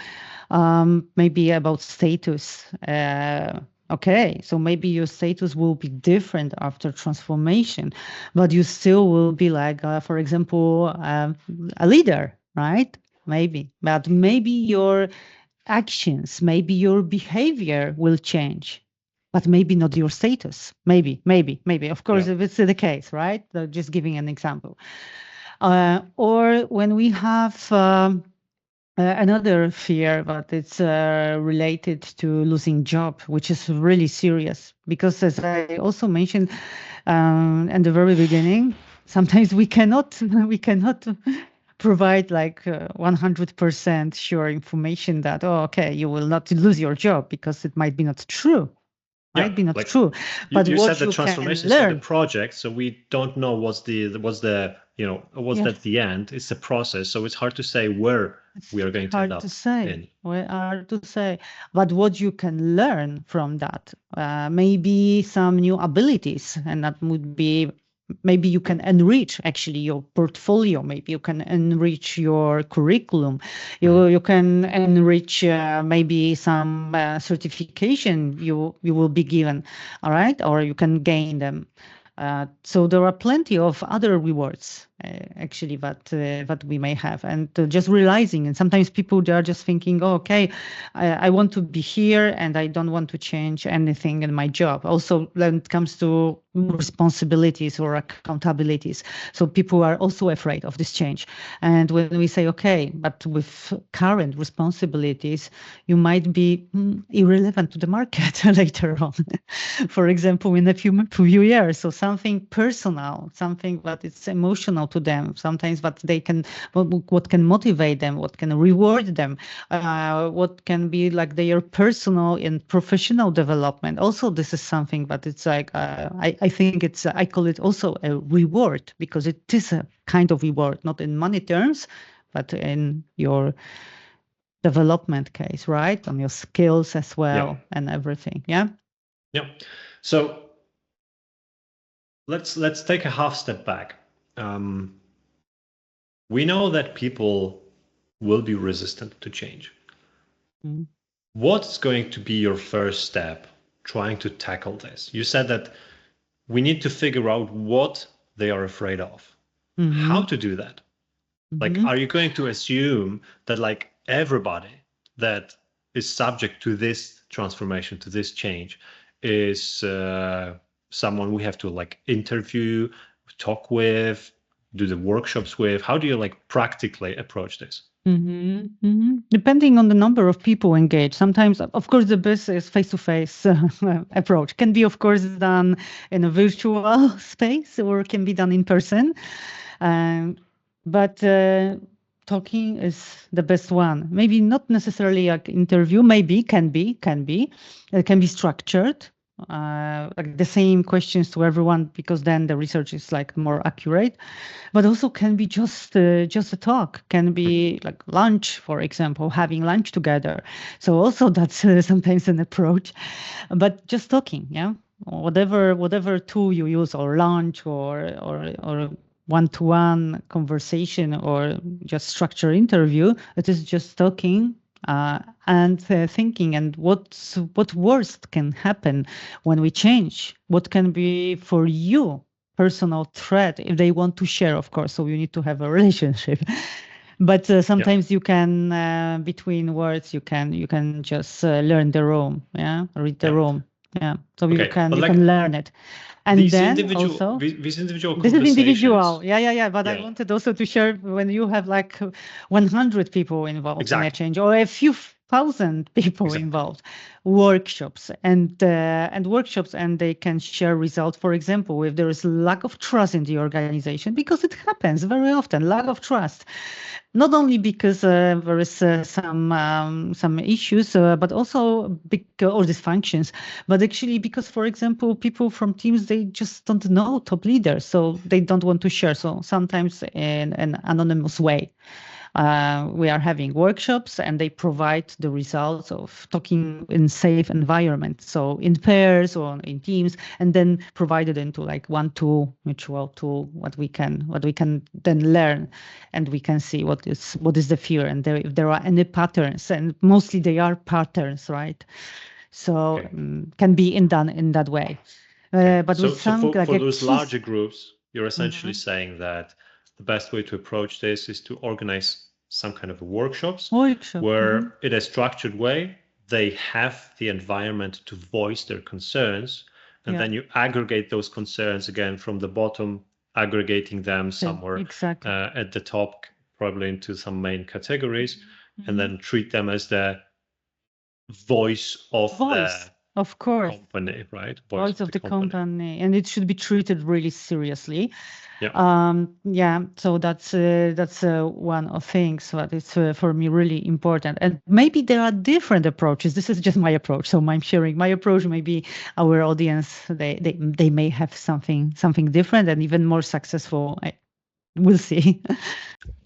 maybe about status. Okay, so maybe your status will be different after transformation, but you still will be like, for example, a leader, right? Maybe, but maybe your actions, maybe your behavior will change, but maybe not your status. Maybe. Of course, if it's the case, right? So just giving an example. Or when we have another fear, but it's related to losing job, which is really serious. Because as I also mentioned in the very beginning, sometimes we cannot provide like 100% sure information that, okay, you will not lose your job, because it might be not true. Might be not true. But you what said the transformation is the project, so we don't know what's the at the end. It's the process, so it's hard to say where we are going to end up. Hard to say. But what you can learn from that, maybe some new abilities, and that would be, maybe you can enrich actually your portfolio. Maybe you can enrich your curriculum. You can enrich maybe some certification you will be given, all right, or you can gain them. So there are plenty of other rewards actually that we may have, and just realizing. And sometimes people, they are just thinking, oh, okay, I want to be here and I don't want to change anything in my job. Also, when it comes to responsibilities or accountabilities, so people are also afraid of this change. And when we say, okay, but with current responsibilities, you might be irrelevant to the market later on. For example, in a few years. So something personal, something that it's emotional to them, sometimes that they can, what can motivate them, what can reward them, what can be like their personal and professional development. Also, this is something that it's like, I think it's, I call it also a reward, because it is a kind of reward, not in money terms, but in your development case, right? On your skills as well, and everything. Yeah. So let's take a half step back. We know that people will be resistant to change. What's going to be your first step trying to tackle this? You said that we need to figure out what they are afraid of. How to do that? Like, are you going to assume that like everybody that is subject to this transformation, to this change, is someone we have to like interview, talk with, do the workshops with? How do you like practically approach this? Depending on the number of people engaged. Sometimes, of course, the best is face-to-face approach. Can be, of course, done in a virtual space, or can be done in person. But talking is the best one. Maybe not necessarily like interview, maybe can be. It can be structured, like the same questions to everyone, because then the research is like more accurate. But also can be just a talk, can be like lunch, for example, having lunch together. So also that's sometimes an approach, but just talking, yeah. Whatever tool you use, or lunch, or one-to-one conversation, or just structure interview, it is just talking and thinking, and what worst can happen when we change, what can be for you personal threat, if they want to share, of course. So you need to have a relationship. But sometimes you can, between words, you can just learn the room, read the room. So you can learn it. And then also these individual this is individual. conversations. But I wanted also to share when you have like 100 people involved in a change, or a few thousand people involved, workshops and workshops, and they can share results. For example, if there is lack of trust in the organization, because it happens very often, lack of trust, not only because there is some issues, but also or dysfunctions, but actually because, for example, people from teams, they just don't know top leaders, so they don't want to share. So sometimes in an anonymous way, we are having workshops, and they provide the results of talking in safe environment, so in pairs or in teams, and then provided into like one tool, mutual tool, what we can then learn, and we can see what is the fear, and if there are any patterns, and mostly they are patterns, right? So can be done in that way. But so, with some for those larger groups, you're essentially saying that the best way to approach this is to organize some kind of workshops where in a structured way they have the environment to voice their concerns, and then you aggregate those concerns again from the bottom, aggregating them somewhere at the top, probably into some main categories, and then treat them as the voice of the company, right? Voice of the company, and it should be treated really seriously. So that's one of things that is for me really important. And maybe there are different approaches. This is just my approach, so I'm sharing my approach. Maybe our audience, they may have something different and even more successful. We'll see.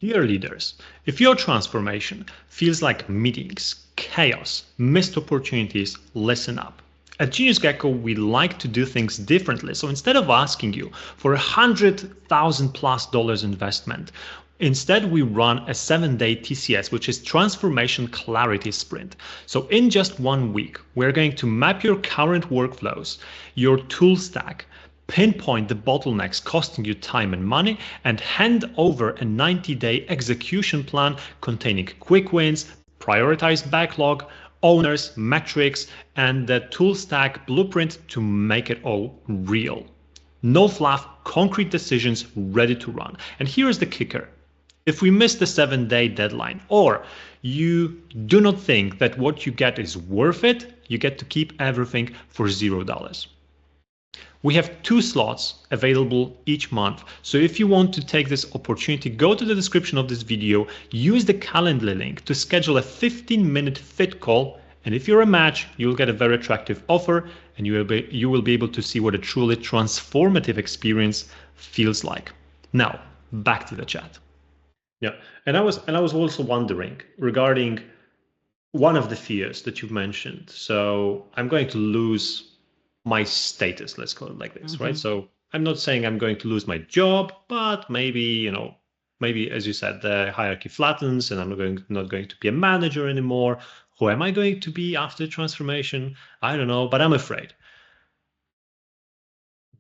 Dear leaders, if your transformation feels like meetings, chaos, missed opportunities, listen up. At Genius Gecko, we like to do things differently. So instead of asking you for $100,000+ investment, instead we run a 7-day TCS, which is Transformation Clarity Sprint. So in just 1 week, we're going to map your current workflows, your tool stack, pinpoint the bottlenecks costing you time and money, and hand over a 90-day execution plan containing quick wins, prioritized backlog, owners, metrics, and the tool stack blueprint to make it all real. No fluff, concrete decisions ready to run. And here's the kicker. If we miss the 7-day deadline, or you do not think that what you get is worth it, you get to keep everything for $0. We have 2 slots available each month. So if you want to take this opportunity, go to the description of this video, use the Calendly link to schedule a 15-minute fit call. And if you're a match, you'll get a very attractive offer, and you will be able to see what a truly transformative experience feels like. Now, back to the chat. Yeah, and I was also wondering regarding one of the fears that you mentioned. So I'm going to lose my status, let's call it like this, right? So I'm not saying I'm going to lose my job, but maybe, maybe as you said, the hierarchy flattens and I'm not going to be a manager anymore. Who am I going to be after transformation? I don't know, but I'm afraid.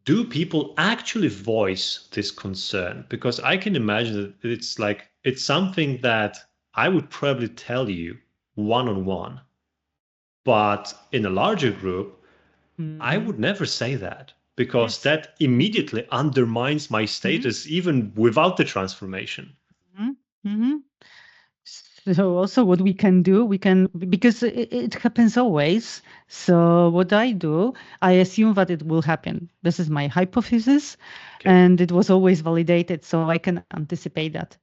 Do people actually voice this concern? Because I can imagine that it's something that I would probably tell you one-on-one, but in a larger group, I would never say that, because that immediately undermines my status even without the transformation. So also what we can do, because it happens always. So what I do, I assume that it will happen. This is my hypothesis, and it was always validated. So I can anticipate that.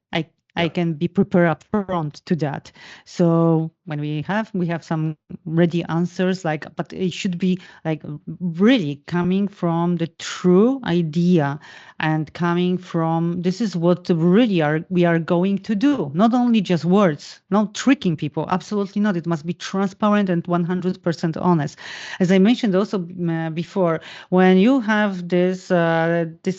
I can be prepared up front to that. So when we have some ready answers, but it should be like really coming from the true idea and coming from this is what we are going to do. Not only just words, not tricking people. Absolutely not. It must be transparent and 100% honest. As I mentioned also before, when you have this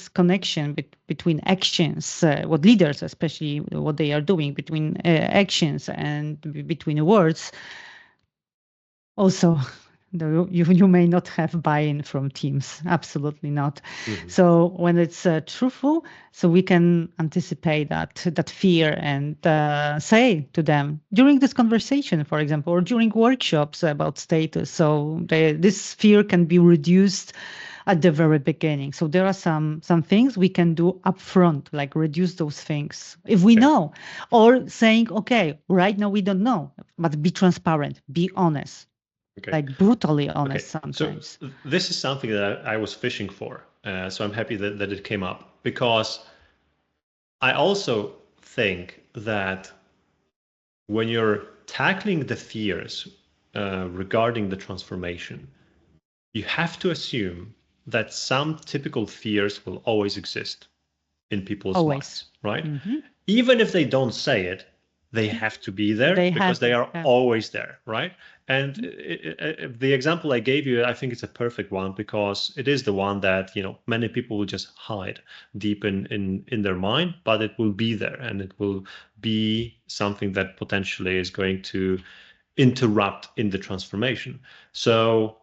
connection between actions, what leaders especially what they are doing between actions and between words, also you may not have buy-in from teams. Absolutely not. So when it's truthful, so we can anticipate that fear and say to them during this conversation, for example, or during workshops about status. So this fear can be reduced at the very beginning. So there are some things we can do upfront, like reduce those things if we know, or saying, okay, right now we don't know, but be transparent, be honest. Like brutally honest sometimes. So this is something that I was fishing for. So I'm happy that it came up, because I also think that when you're tackling the fears regarding the transformation, you have to assume that some typical fears will always exist in people's minds, right? Even if they don't say it, they have to be there because they are always there, right? And the example I gave you, I think it's a perfect one, because it is the one that many people will just hide deep in their mind, but it will be there, and it will be something that potentially is going to interrupt in the transformation. So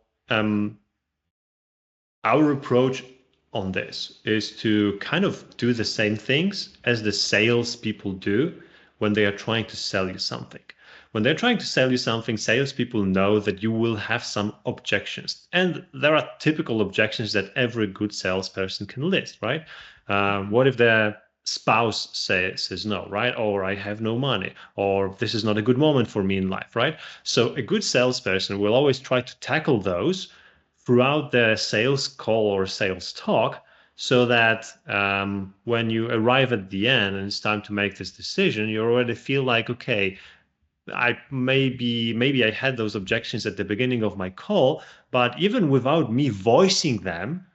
our approach on this is to kind of do the same things as the sales people do when they are trying to sell you something. When they're trying to sell you something, salespeople know that you will have some objections. And there are typical objections that every good salesperson can list, right? What if the spouse says no, right? Or I have no money, or this is not a good moment for me in life, right? So a good salesperson will always try to tackle those throughout the sales call or sales talk, so that when you arrive at the end and it's time to make this decision, you already feel like, okay, maybe I had those objections at the beginning of my call, but even without me voicing them,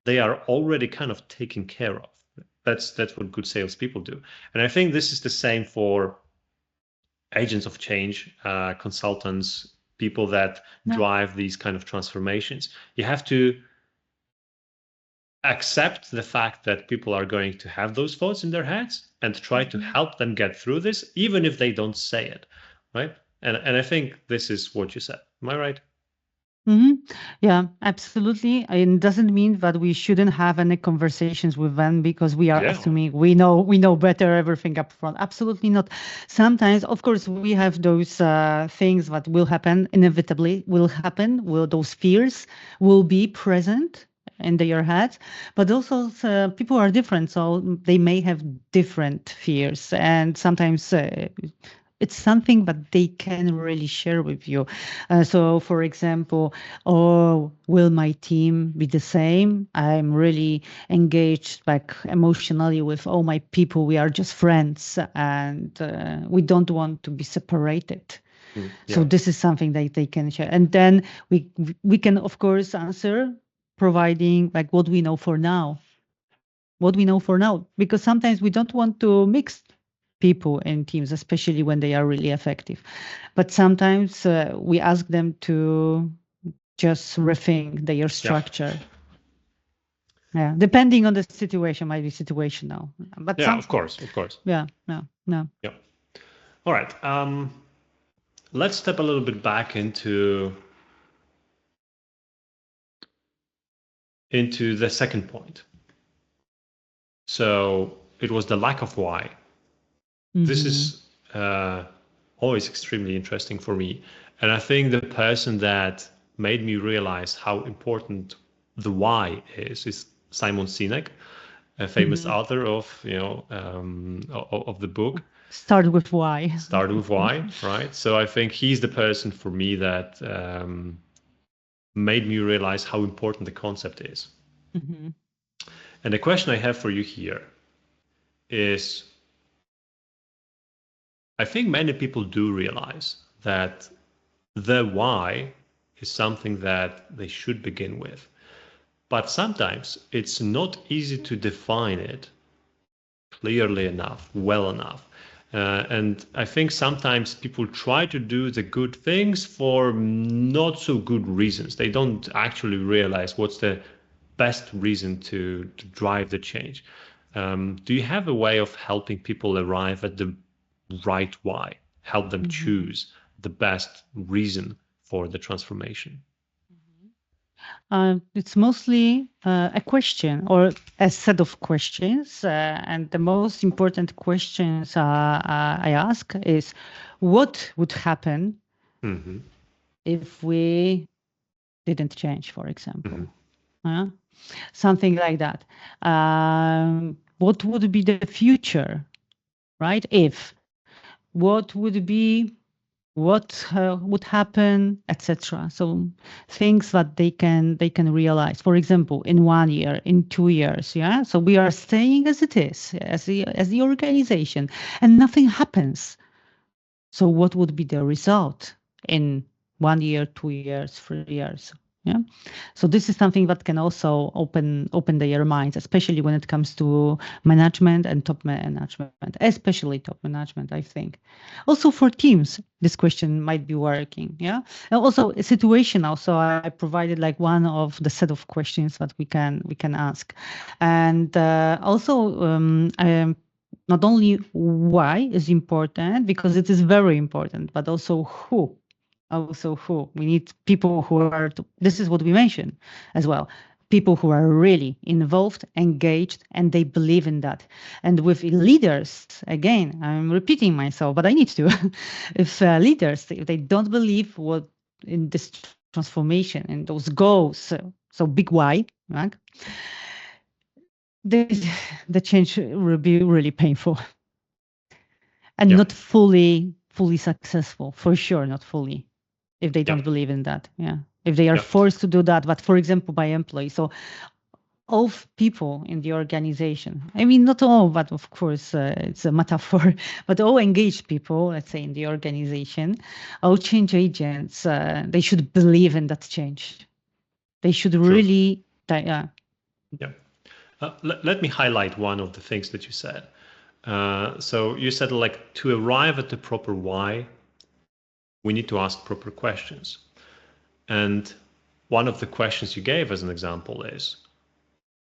they are already kind of taken care of. That's what good salespeople do. And I think this is the same for agents of change, consultants, people that drive these kind of transformations. You have to accept the fact that people are going to have those thoughts in their heads and try to help them get through this, even if they don't say it, right? And I think this is what you said. Am I right? Yeah, absolutely. And it doesn't mean that we shouldn't have any conversations with them because we are assuming we know better everything up front. Absolutely not. Sometimes, of course, we have those things that will happen, inevitably will happen, those fears will be present in their heads, but also people are different, so they may have different fears, and sometimes it's something that they can really share with you. So, for example, will my team be the same? I'm really engaged, like emotionally, with all my people. We are just friends, and we don't want to be separated. So this is something that they can share, and then we can, of course, answer providing like what we know for now. What we know for now, because sometimes we don't want to mix people in teams, especially when they are really effective. But sometimes we ask them to just rethink their structure. Yeah, depending on the situation, might be situational. But of course. Yeah. All right. Let's step a little bit back into the second point. So it was the lack of why. This is always extremely interesting for me. And I think the person that made me realize how important the why is Simon Sinek, a famous author of of the book. Start with why. Start with why, right? So I think he's the person for me that made me realize how important the concept is. And the question I have for you here is, I think many people do realize that the why is something that they should begin with. But sometimes it's not easy to define it clearly enough, well enough. And I think sometimes people try to do the good things for not so good reasons. They don't actually realize what's the best reason to drive the change. Do you have a way of helping people arrive at the right why, help them choose the best reason for the transformation? It's mostly a question or a set of questions. And the most important questions I ask is, what would happen if we didn't change, for example? Something like that. What would be the future, right? What would be, what would happen, etc. So things that they can realize. For example, in 1 year, in 2 years, yeah. So we are staying as it is, as the organization, and nothing happens. So what would be the result in 1 year, 2 years, 3 years? Yeah. So this is something that can also open their minds, especially when it comes to management and top management, especially top management, I think. Also for teams, this question might be working. Yeah. And also a situation. Also, I provided like one of the set of questions that we can ask, and also not only why is important, because it is very important, but also who. Also who. We need people who are, this is what we mentioned as well, people who are really involved, engaged, and they believe in that. And with leaders, again, I'm repeating myself, but I need to. If leaders, if they don't believe what in this transformation and those goals, so big why, right? The change will be really painful and not fully successful, for sure, not fully. If they don't believe in that, if they are forced to do that, but for example, by employees. So all people in the organization, I mean, not all, but of course, it's a metaphor, but all engaged people, let's say in the organization, all change agents, they should believe in that change. They should really, let me highlight one of the things that you said. So you said, like, to arrive at the proper why, we need to ask proper questions. And one of the questions you gave as an example is,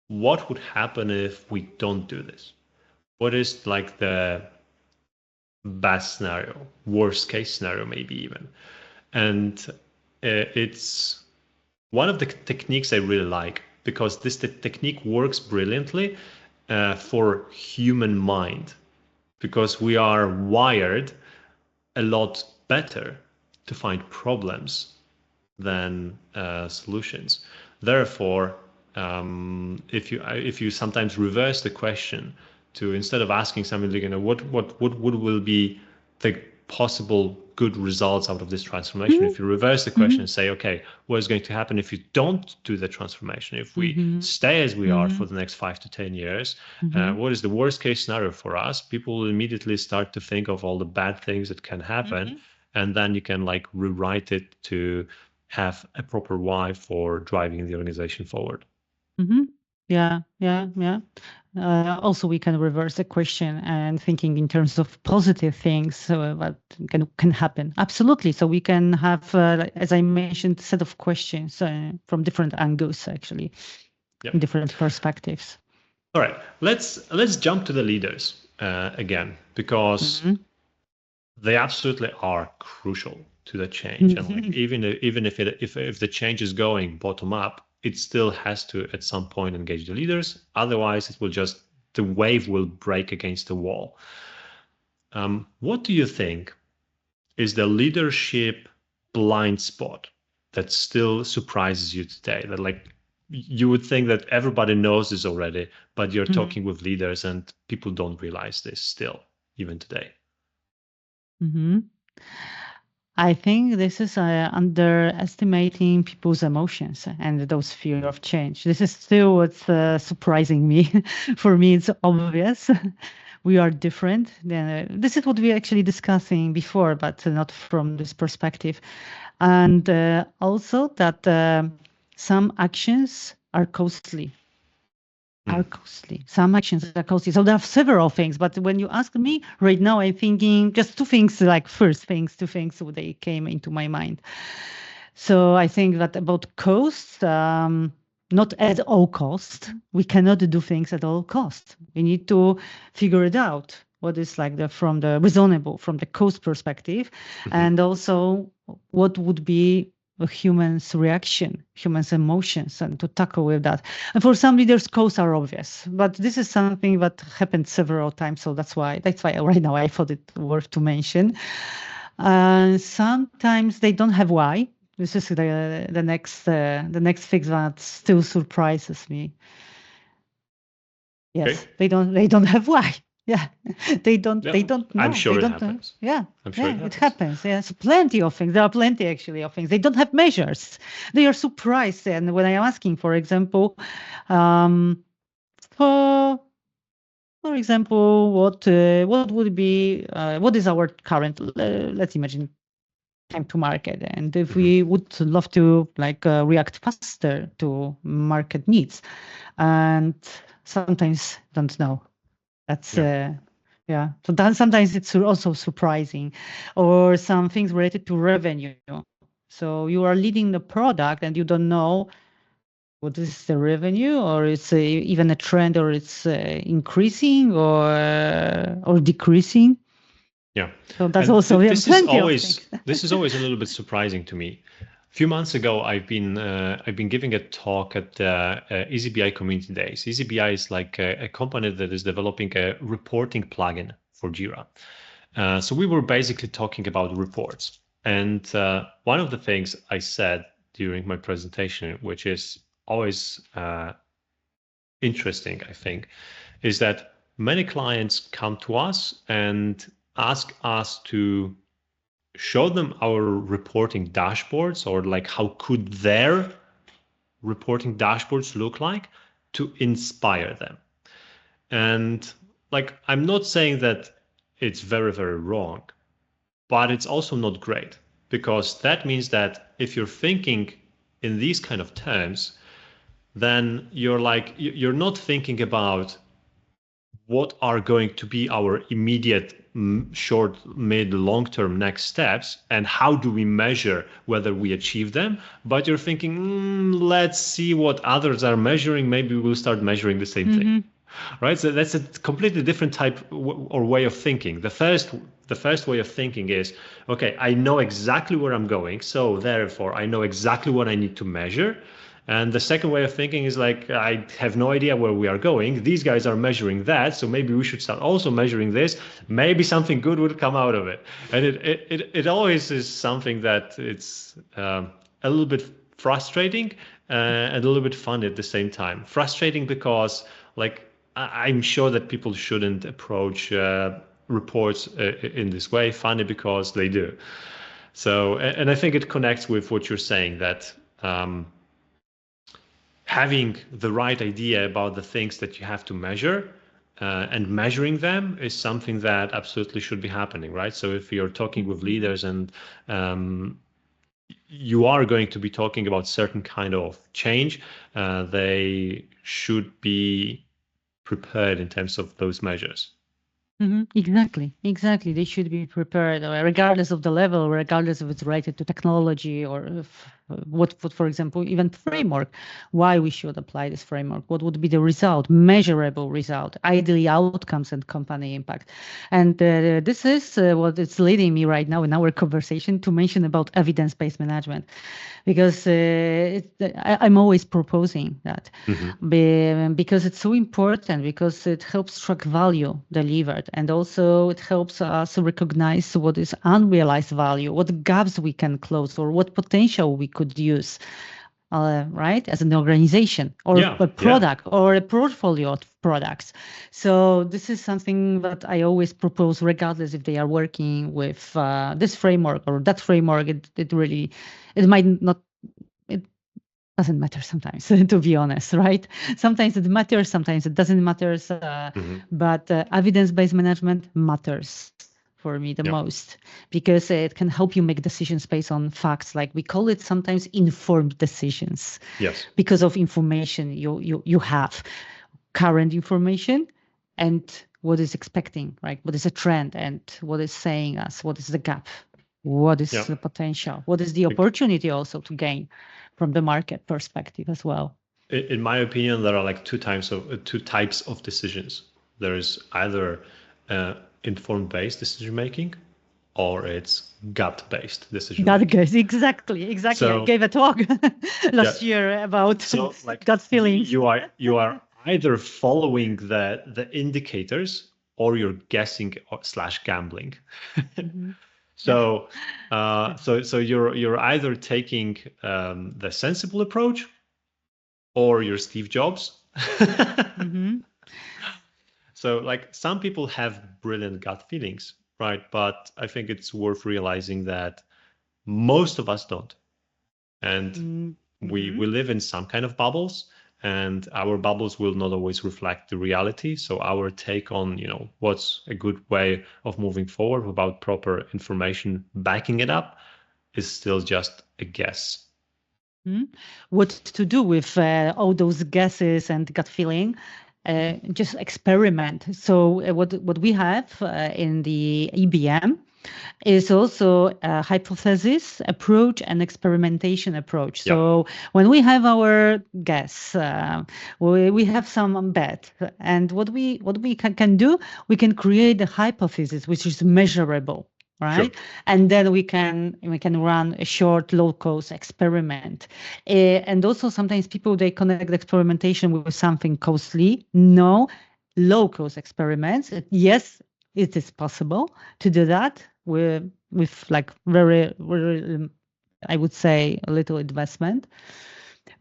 what would happen if we don't do this? What is like the best scenario, worst case scenario, maybe even? And it's one of the techniques I really like, because this technique works brilliantly for human mind, because we are wired a lot better to find problems than solutions. Therefore, if you sometimes reverse the question to, instead of asking somebody, what will be the possible good results out of this transformation, if you reverse the question and say, okay, what is going to happen if you don't do the transformation? If we stay as we are for the next 5 to 10 years, what is the worst case scenario for us? People will immediately start to think of all the bad things that can happen. And then you can like rewrite it to have a proper why for driving the organization forward. Yeah. Also, we can reverse the question and thinking in terms of positive things that can happen. Absolutely. So we can have, as I mentioned, a set of questions from different angles, actually, different perspectives. All right, let's jump to the leaders again, because they absolutely are crucial to the change. And like, even if the change is going bottom up, it still has to at some point engage the leaders. Otherwise, it will just, the wave will break against the wall. What do you think is the leadership blind spot that still surprises you today? That like you would think that everybody knows this already, but you're talking with leaders and people don't realize this still, even today. I think this is underestimating people's emotions and those fear of change. This is still what's surprising me. For me, it's obvious. we are different. This is what we were actually discussing before, but not from this perspective. And also that some actions are costly. Some actions are costly. So there are several things. But when you ask me right now, I'm thinking just two things, like two things they came into my mind. So I think that about cost, not at all cost. We cannot do things at all cost. We need to figure it out. What is like from the cost perspective, and also what would be a human's reaction, human's emotions, and to tackle with that. And for some leaders, costs are obvious, but this is something that happened several times. So that's why right now I thought it worth to mention. Sometimes they don't have why. This is the next fix that still surprises me. Yes, they don't have why. Yeah, they don't know. I'm sure it happens. It happens. Yes, plenty of things. There are plenty actually of things. They don't have measures. They are surprised. And when I'm asking, for example, for example, what would be what is our current? Let's imagine time to market, and if we would love to react faster to market needs, and sometimes don't know. That's So that sometimes it's also surprising, or some things related to revenue. So you are leading the product and you don't know what is the revenue, or it's even a trend, or it's increasing or decreasing. Yeah. So that's also this is always a little bit surprising to me. A few months ago, I've been giving a talk at EasyBI Community Days. EasyBI is like a company that is developing a reporting plugin for Jira. So we were basically talking about reports. And one of the things I said during my presentation, which is always interesting, I think, is that many clients come to us and ask us to show them our reporting dashboards, or like how could their reporting dashboards look like, to inspire them. And like, I'm not saying that it's very, very wrong, but it's also not great, because that means that if you're thinking in these kind of terms, then you're not thinking about what are going to be our immediate short, mid, long-term next steps, and how do we measure whether we achieve them, but you're thinking, let's see what others are measuring, maybe we'll start measuring the same thing, right? So that's a completely different type or way of thinking. The first way of thinking is, okay, I know exactly where I'm going, so therefore I know exactly what I need to measure. And the second way of thinking is like, I have no idea where we are going. These guys are measuring that, so maybe we should start also measuring this. Maybe something good would come out of it. And it always is something that it's a little bit frustrating and a little bit fun at the same time. Frustrating because like I'm sure that people shouldn't approach reports in this way. Funny because they do. So, and I think it connects with what you're saying, that having the right idea about the things that you have to measure and measuring them is something that absolutely should be happening, right? So if you're talking with leaders and you are going to be talking about certain kind of change, they should be prepared in terms of those measures. Exactly. They should be prepared, regardless of the level, regardless if it's related to technology or what, for example, even framework. Why we should apply this framework? What would be the result, measurable result, ideally outcomes and company impact? And this is what it's leading me right now in our conversation to mention about evidence-based management, because I'm always proposing that because it's so important, because it helps track value delivered. And also it helps us recognize what is unrealized value, what gaps we can close, or what potential we could use, right, as an organization, or a product, or a portfolio of products. So this is something that I always propose, regardless if they are working with this framework or that framework. It might not. doesn't matter sometimes, to be honest, right? Sometimes it matters, sometimes it doesn't matter. But evidence-based management matters for me the most, because it can help you make decisions based on facts. Like we call it sometimes informed decisions. Yes. Because of information you have, current information, and what is expecting, right? What is a trend, and what is saying us, what is the gap, what is the potential, what is the opportunity also to gain from the market perspective as well. In my opinion, there are like two types of decisions. There is either informed-based decision making, or it's gut-based decision making. Gut-based, exactly. So, I gave a talk last year about gut feelings. You are either following the indicators, or you're guessing / gambling. So you're either taking the sensible approach, or you're Steve Jobs. So like some people have brilliant gut feelings, right? But I think it's worth realizing that most of us don't. And we live in some kind of bubbles, and our bubbles will not always reflect the reality. So our take on, what's a good way of moving forward without proper information backing it up is still just a guess. What to do with all those guesses and gut feeling? Just experiment. So what we have in the EBM is also a hypothesis approach and experimentation approach. So when we have our guess, we have some bet, and what we can do, we can create a hypothesis which is measurable. Right. Sure. And then we can run a short low-cost experiment. And also sometimes people, they connect experimentation with something costly. No, low-cost experiments. Yes, it is possible to do that with like very, very, I would say, a little investment.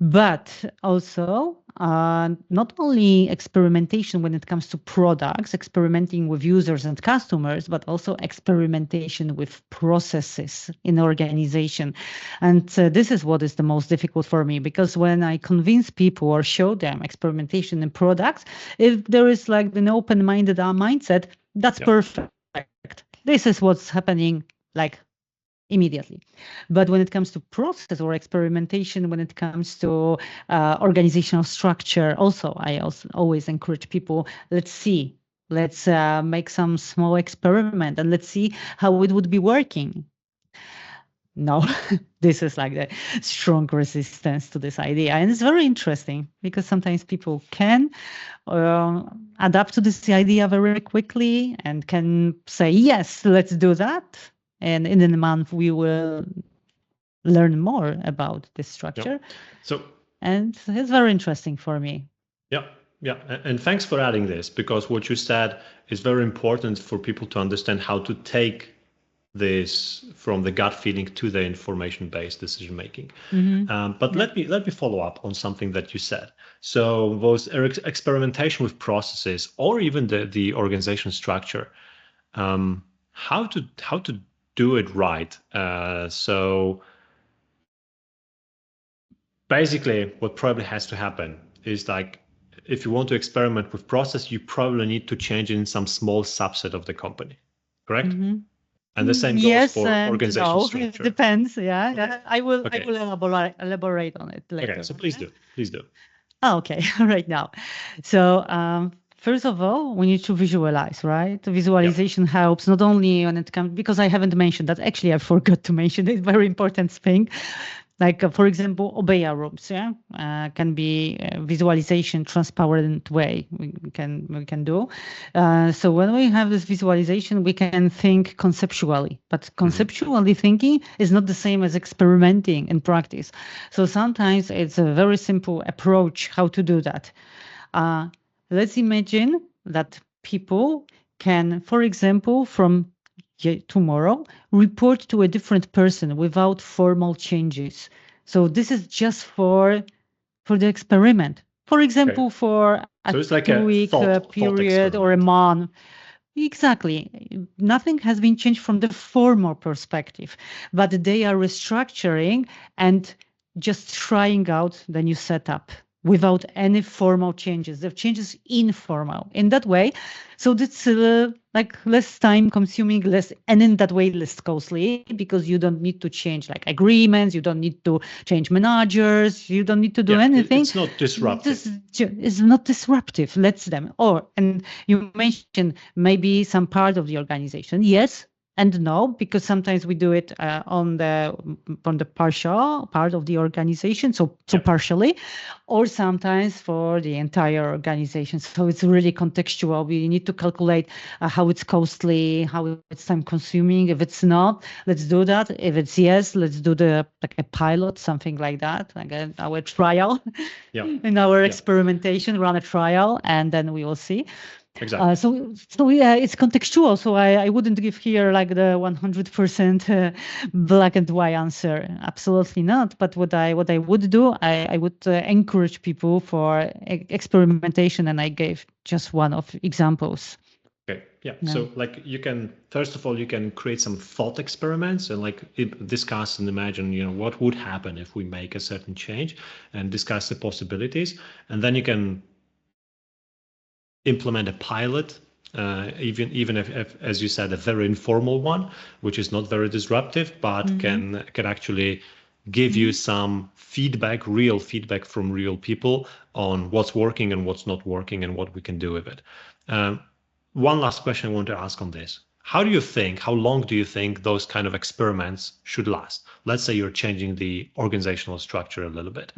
But also not only experimentation when it comes to products, experimenting with users and customers, but also experimentation with processes in organization. And this is what is the most difficult for me, because when I convince people or show them experimentation in products, if there is like an open-minded mindset, that's perfect. This is what's happening like immediately. But when it comes to process or experimentation, when it comes to organizational structure, I always encourage people, let's make some small experiment and let's see how it would be working. No, this is like the strong resistance to this idea. And it's very interesting because sometimes people can adapt to this idea very quickly and can say, yes, let's do that. And in a month, we will learn more about this structure. And it's very interesting for me. Yeah. And thanks for adding this, because what you said is very important for people to understand how to take this from the gut feeling to the information-based decision making. But let me follow up on something that you said. So those experimentation with processes, or even the organization structure, how to do it right. So basically what probably has to happen is, like, if you want to experiment with process, you probably need to change in some small subset of the company, correct? And the same goes for organization structure. It depends. Yeah. I will elaborate on it later. Okay, so please do. Okay, right now. So first of all, we need to visualize, right? Visualization helps not only when it comes, because I haven't mentioned that. Actually, I forgot to mention it. Very important thing. Like, for example, Obeya rooms, can be a visualization transparent way we can do. So when we have this visualization, we can think conceptually, but conceptually thinking is not the same as experimenting in practice. So sometimes it's a very simple approach how to do that. Let's imagine that people can, for example, from tomorrow, report to a different person without formal changes. So this is just for the experiment. For example, for a 2-week period or a month. Exactly. Nothing has been changed from the formal perspective, but they are restructuring and just trying out the new setup without any formal changes. The changes informal in that way. So that's like less time consuming, less, and in that way less costly, because you don't need to change like agreements, you don't need to change managers, you don't need to do anything. It's not disruptive. It's not disruptive. Let's them. And you mentioned maybe some part of the organization. Yes, and no, because sometimes we do it on the partial part of the organization, so partially, or sometimes for the entire organization. So it's really contextual. We need to calculate how it's costly, how it's time consuming. If it's not, let's do that. If it's yes, let's do like a pilot, something like that, like our trial. In our experimentation, run a trial, and then we will see. Exactly. So yeah, it's contextual. So I wouldn't give here like the 100% black and white answer. Absolutely not. But what I would do, I would encourage people for experimentation, and I gave just one of examples. Okay. Yeah. So like you can, first of all, you can create some thought experiments and like discuss and imagine, what would happen if we make a certain change, and discuss the possibilities. And then you can implement a pilot, even if, as you said, a very informal one, which is not very disruptive, but can actually give you some feedback, real feedback from real people on what's working and what's not working and what we can do with it. One last question I want to ask on this. How long do you think those kind of experiments should last? Let's say you're changing the organizational structure a little bit.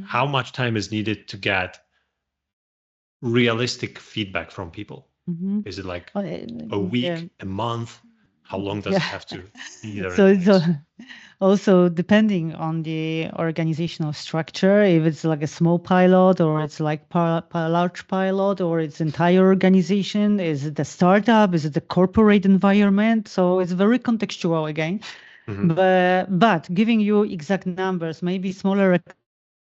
How much time is needed to get realistic feedback from people? Is it like a week, a month? How long does it have to be there? So it's also depending on the organizational structure, if it's like a small pilot or it's like large pilot or it's entire organization, is it a startup, is it a corporate environment? So it's very contextual again. But giving you exact numbers, maybe smaller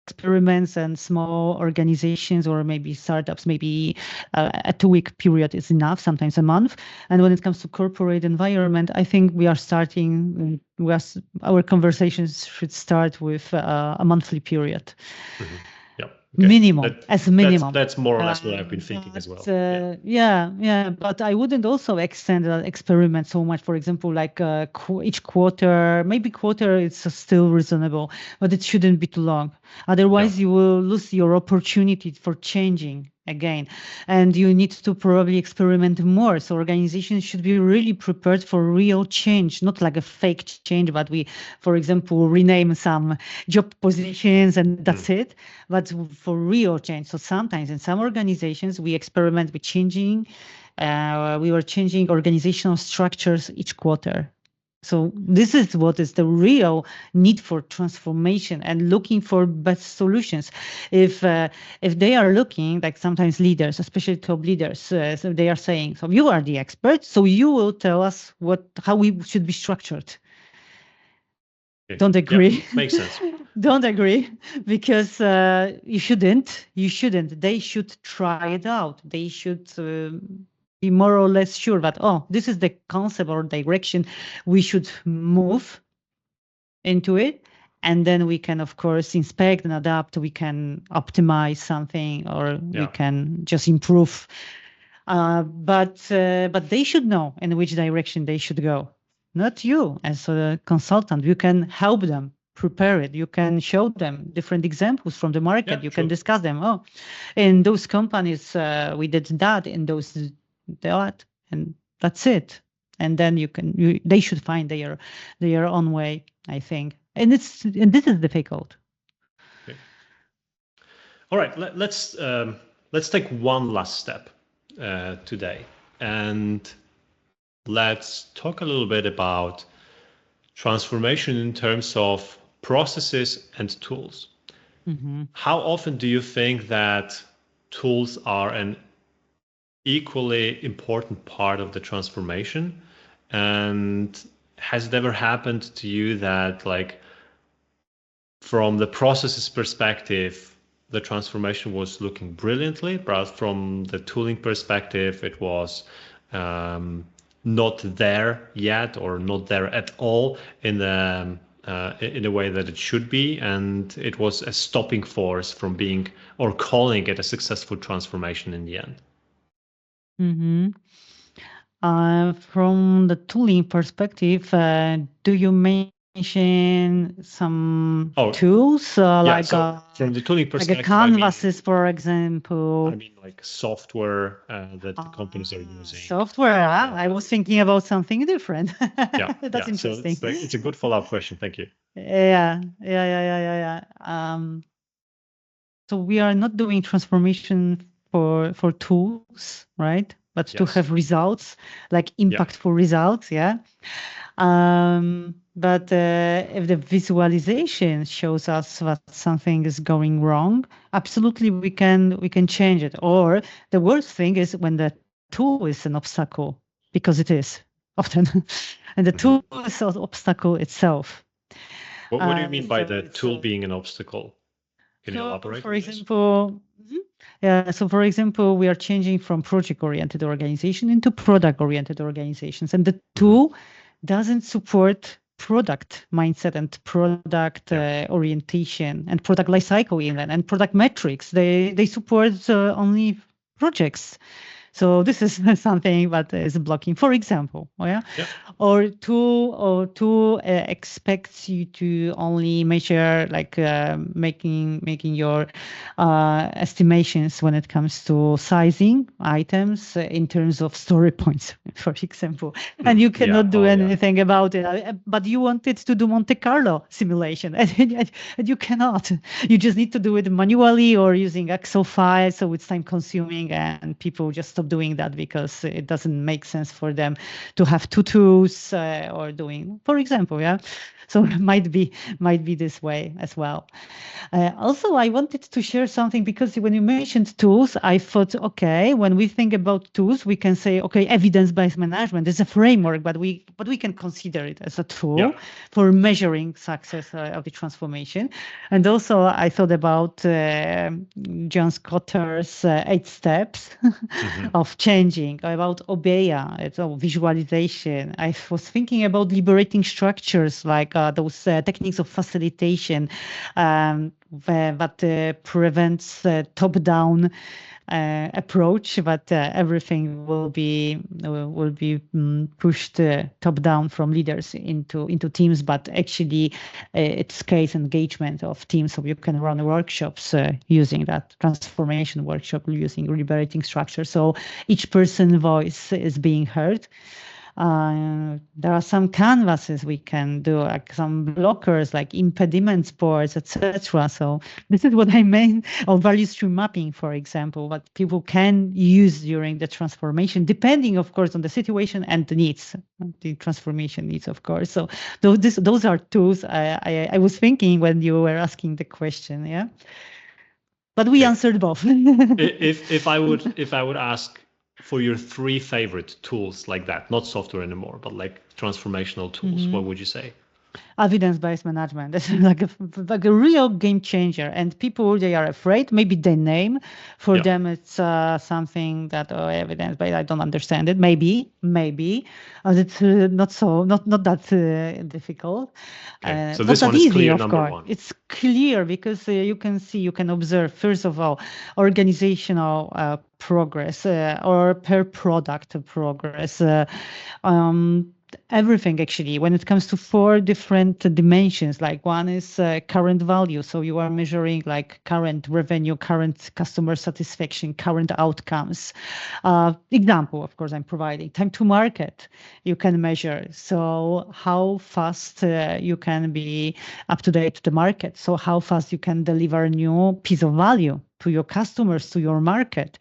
experiments and small organizations or maybe startups, maybe a 2-week period is enough, sometimes a month. And when it comes to corporate environment, I think our conversations should start with a monthly period. Okay. Minimum. That's more or less what I've been thinking as well. But I wouldn't also extend that experiment so much. For example, like each quarter, maybe quarter is still reasonable, but it shouldn't be too long. Otherwise, you will lose your opportunity for changing again, and you need to probably experiment more. So organizations should be really prepared for real change, not like a fake change, but we, for example, rename some job positions and that's it, but for real change. So sometimes in some organizations, we experiment with changing, we were changing organizational structures each quarter. So this is what is the real need for transformation and looking for best solutions. If they are looking, like sometimes leaders, especially top leaders, so they are saying, so you are the expert, so you will tell us how we should be structured. Okay. Don't agree. Yeah, makes sense. Don't agree, because you shouldn't. They should try it out. They should be more or less sure that, this is the concept or direction we should move into it. And then we can, of course, inspect and adapt. We can optimize something, or we can just improve. But they should know in which direction they should go. Not you as a consultant. You can help them prepare it. You can show them different examples from the market. You can discuss them. In those companies, we did that, in those that, and that's it. And then they should find their own way, I think. And this is difficult. Okay. All right, let's take one last step today, and let's talk a little bit about transformation in terms of processes and tools. How often do you think that tools are an equally important part of the transformation? And has it ever happened to you that, like, from the processes perspective, the transformation was looking brilliantly, but from the tooling perspective, it was not there yet, or not there at all in the in a way that it should be, and it was a stopping force from being or calling it a successful transformation in the end. Mm-hmm. From the tooling perspective, do you mention some tools from the tooling perspective, like canvases, for example? I mean, like software that the companies are using. Software. I was thinking about something different. That's interesting. So it's a good follow-up question. Thank you. Yeah. So we are not doing transformation for tools, right? But to have results, like impactful results, But if the visualization shows us that something is going wrong, absolutely we can change it. Or the worst thing is when the tool is an obstacle, because it is often, and the tool is an obstacle itself. What do you mean by the tool being an obstacle? Can you elaborate? For example, so for example, we are changing from project-oriented organization into product-oriented organizations, and the tool doesn't support product mindset and product orientation and product lifecycle even and product metrics. They support only projects. So this is something that is blocking, for example, or tool expects you to only measure like making your estimations when it comes to sizing items in terms of story points, for example, and you cannot do anything about it. But you wanted to do Monte Carlo simulation, and you cannot. You just need to do it manually or using Excel files, so it's time consuming, and people just stop doing that because it doesn't make sense for them to have two tools or doing, for example, So it might be this way as well. Also, I wanted to share something because when you mentioned tools, I thought, okay, when we think about tools, we can say, okay, evidence-based management is a framework, but we can consider it as a tool for measuring success of the transformation. And also, I thought about John Scotter's 8 steps of changing, about OBEA, it's visualization. I was thinking about liberating structures like those techniques of facilitation that prevents top-down approach, but everything will be pushed top-down from leaders into teams. But actually, it scales engagement of teams, so you can run workshops using that transformation workshop using liberating structure. So each person's voice is being heard. There are some canvases we can do, like some blockers, like impediments boards, etc. So this is what I mean, or value stream mapping, for example, what people can use during the transformation, depending, of course, on the situation and the needs, the transformation needs, of course. So those are tools I was thinking when you were asking the question, But we answered both. if I would ask for your 3 favorite tools like that, not software anymore, but like transformational tools, what would you say? Evidence-based management is like a real game changer, and people, they are afraid. Maybe the name for them it's something that evidence-based, I don't understand it. Maybe it's not that difficult. So this one is clear, number 1. It's clear because you can observe, first of all, organizational progress or per product progress. Everything actually, when it comes to 4 different dimensions, like one is current value. So you are measuring like current revenue, current customer satisfaction, current outcomes. Example, of course, I'm providing time to market. You can measure. So how fast you can be up to date to the market. So how fast you can deliver a new piece of value to your customers, to your market.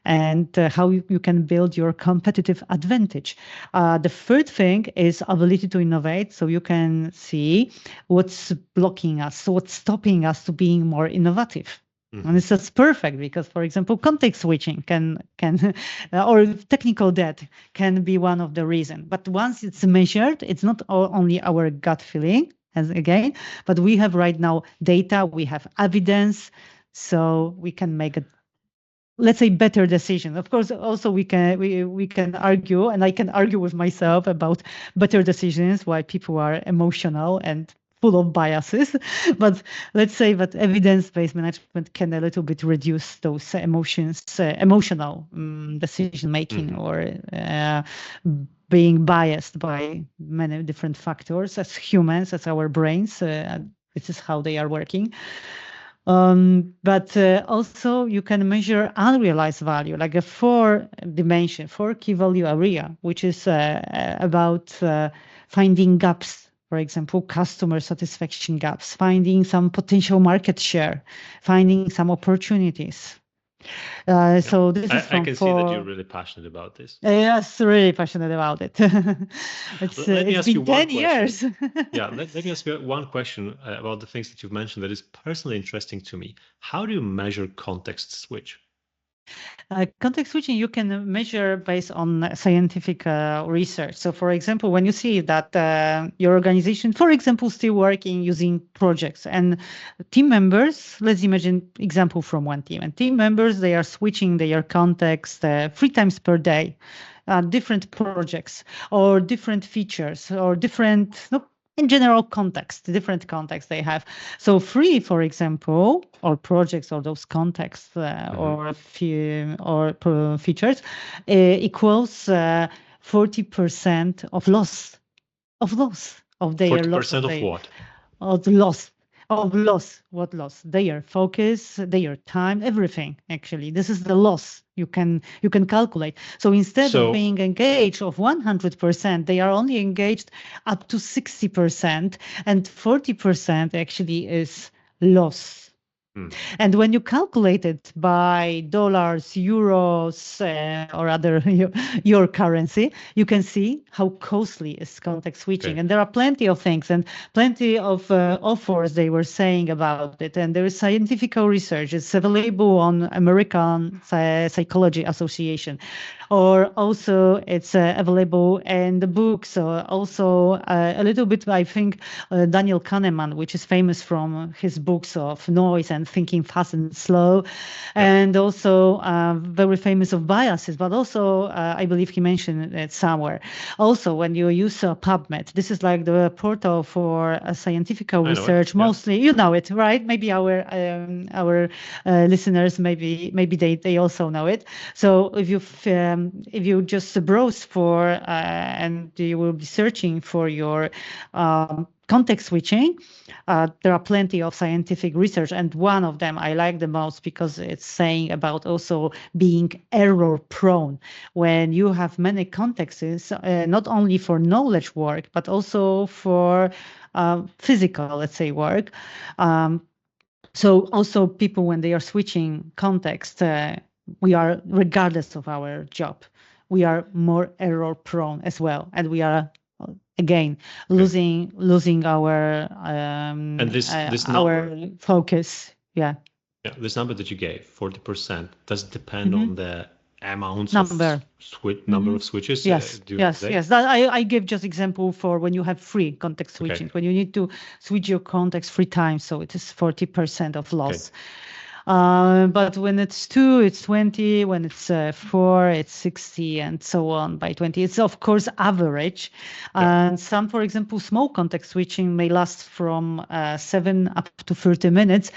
And how you can build your competitive advantage. The third thing is ability to innovate. So you can see what's blocking us, so what's stopping us to being more innovative. And this is perfect because, for example, context switching can or technical debt can be one of the reasons. But once it's measured, it's not only our gut feeling, but we have right now data, we have evidence, so we can make a, let's say, better decision. Of course, also we can argue, and I can argue with myself about better decisions, why people are emotional and full of biases. But let's say that evidence-based management can a little bit reduce those emotional decision making or being biased by many different factors as humans, as our brains. This is how they are working. But also you can measure unrealized value, like a four key value area, which is about finding gaps, for example, customer satisfaction gaps, finding some potential market share, finding some opportunities. So this is I can see that you're really passionate about this. Yes, really passionate about it. It's been 10 years. Let me ask you one question about the things that you've mentioned that is personally interesting to me. How do you measure context switch? Context switching you can measure based on scientific research. So, for example, when you see that your organization, for example, still working using projects and team members, let's imagine example from one team, and team members, they are switching their context 3 times per day, different projects or different features or different, in general context, different contexts they have. So free, for example, or projects or those contexts or features equals 40% of loss of their 40% of what? Of loss. What loss? Their focus, their time, everything. Actually, this is the loss you can calculate. So instead of being engaged of 100%, they are only engaged up to 60%, and 40% actually is loss. And when you calculate it by dollars, euros, or other your currency, you can see how costly is context switching. And there are plenty of things and plenty of authors they were saying about it. And there is scientific research. It's available on American Psychology Association, or also it's available in the books. Also a little bit, I think, Daniel Kahneman, which is famous from his books of Noise and Thinking Fast and Slow, and also very famous of biases, but also I believe he mentioned it somewhere. Also, when you use PubMed, this is like the portal for scientific research. Mostly, you know it, right? Maybe our listeners, maybe they also know it. So if you just browse for and you will be searching for your context switching, there are plenty of scientific research, and one of them I like the most because it's saying about also being error prone when you have many contexts, not only for knowledge work but also for physical, let's say, work. So also people, when they are switching context, we are, regardless of our job, we are more error prone as well, and we are again losing our and this our focus. This number that you gave, 40%, does it depend on the amounts number of switches? Yes. I give just example for when you have free context switching, when you need to switch your context 3 times, so it is 40% of loss. But when it's 2, it's 20. When it's 4, it's 60, and so on by 20. It's of course average. And some, for example, small context switching may last from 7 up to 30 minutes,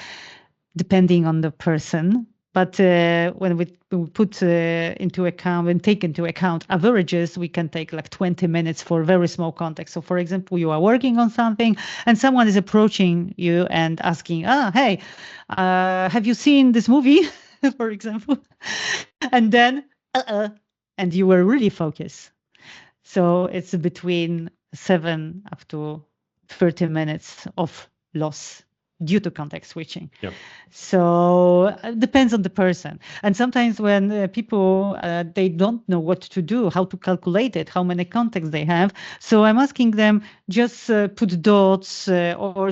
depending on the person. But when we put into account and take into account averages, we can take like 20 minutes for very small context. So, for example, you are working on something and someone is approaching you and asking, hey, have you seen this movie, for example? And then, and you were really focused. So it's between 7 up to 30 minutes of loss due to context switching. So it depends on the person. And sometimes when people, they don't know what to do, how to calculate it, how many contexts they have. So I'm asking them, just put dots or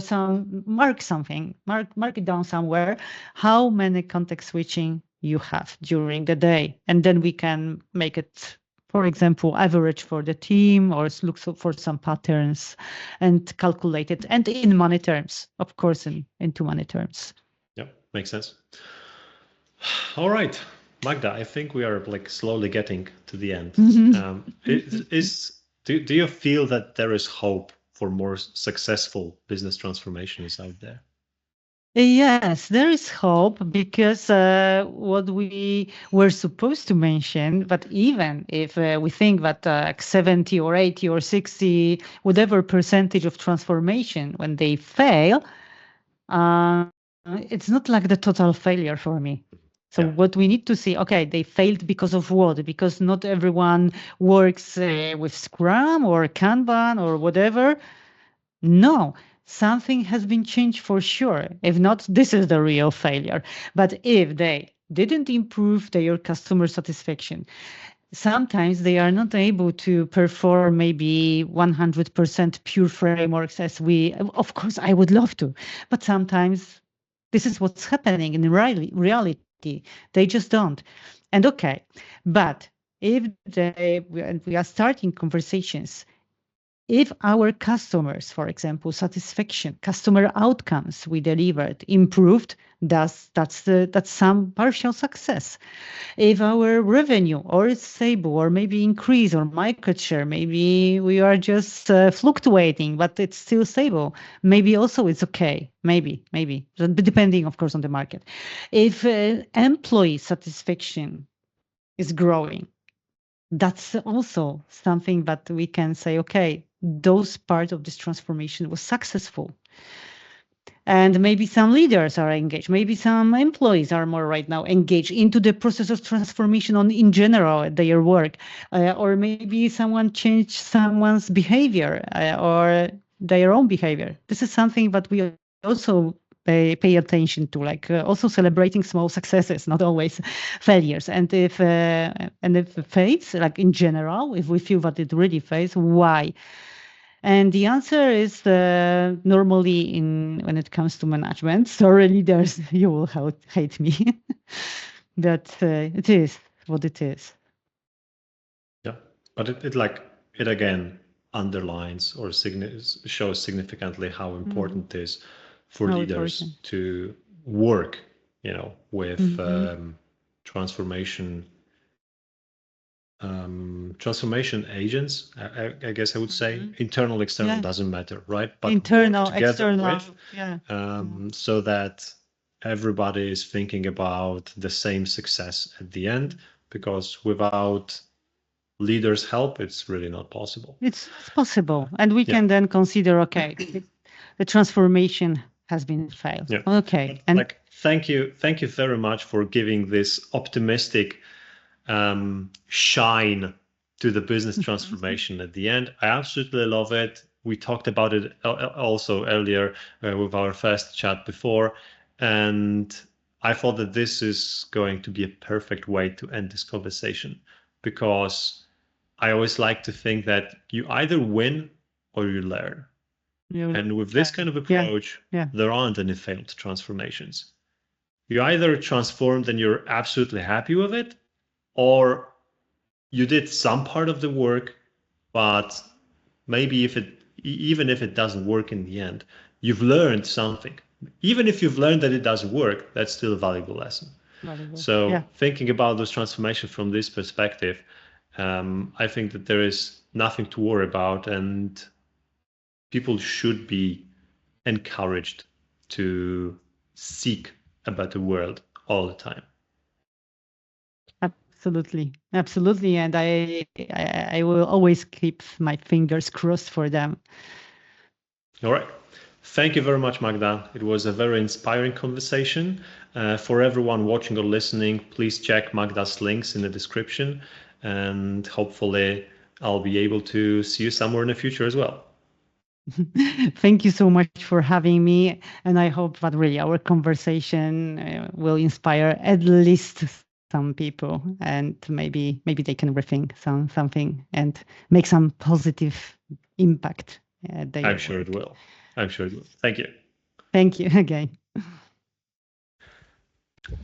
mark it down somewhere, how many context switching you have during the day. And then we can make it, for example, average for the team, or look for some patterns and calculate it. And in money terms, of course, into money terms. Yeah, makes sense. All right, Magda, I think we are like slowly getting to the end. Do you feel that there is hope for more successful business transformations out there? Yes, there is hope because what we were supposed to mention, but even if we think that 70 or 80 or 60, whatever percentage of transformation, when they fail, it's not like the total failure for me. So what we need to see, okay, they failed because of what? Because not everyone works with Scrum or Kanban or whatever. No, something has been changed for sure. If not, this is the real failure. But if they didn't improve their customer satisfaction, sometimes they are not able to perform maybe 100% pure frameworks as we, of course, I would love to, but sometimes this is what's happening in reality. They just don't. And okay, but if we are starting conversations, if our customers, for example, satisfaction, customer outcomes we delivered improved, that's some partial success. If our revenue or it's stable or maybe increase or market share, maybe we are just fluctuating, but it's still stable. Maybe also it's okay. Maybe, depending, of course, on the market. If employee satisfaction is growing, that's also something that we can say, okay, those parts of this transformation was successful. And maybe some leaders are engaged. Maybe some employees are more right now engaged into the process of transformation in general at their work. Or maybe someone changed someone's behavior or their own behavior. This is something that we also pay attention to, like also celebrating small successes, not always failures. And if it fails, like in general, if we feel that it really fails, why? And the answer is normally when it comes to management. Sorry, leaders, you will hate me, but it is what it is. Yeah, but it again underlines or shows significantly how important it is for leaders to work, with transformation agents. I guess I would say internal, external, doesn't matter, right? But internal, external, so that everybody is thinking about the same success at the end, because without leaders' help, it's really not possible. It's possible, and we can then consider, okay, the transformation has been failed. Yeah. Okay. And thank you very much for giving this optimistic shine to the business transformation at the end. I absolutely love it. We talked about it also earlier with our first chat before, and I thought that this is going to be a perfect way to end this conversation, because I always like to think that you either win or you learn. And with this kind of approach, there aren't any failed transformations. You either transformed and you're absolutely happy with it, or you did some part of the work, but maybe even if it doesn't work in the end, you've learned something. Even if you've learned that it doesn't work, that's still a valuable lesson. So thinking about those transformations from this perspective, I think that there is nothing to worry about, and people should be encouraged to seek a better world all the time. Absolutely, and I will always keep my fingers crossed for them. All right. Thank you very much, Magda. It was a very inspiring conversation. For everyone watching or listening, please check Magda's links in the description, and hopefully I'll be able to see you somewhere in the future as well. Thank you so much for having me, and I hope that really our conversation will inspire at least some people, and maybe they can rethink something and make some positive impact. I'm sure it will. Thank you. Thank you again.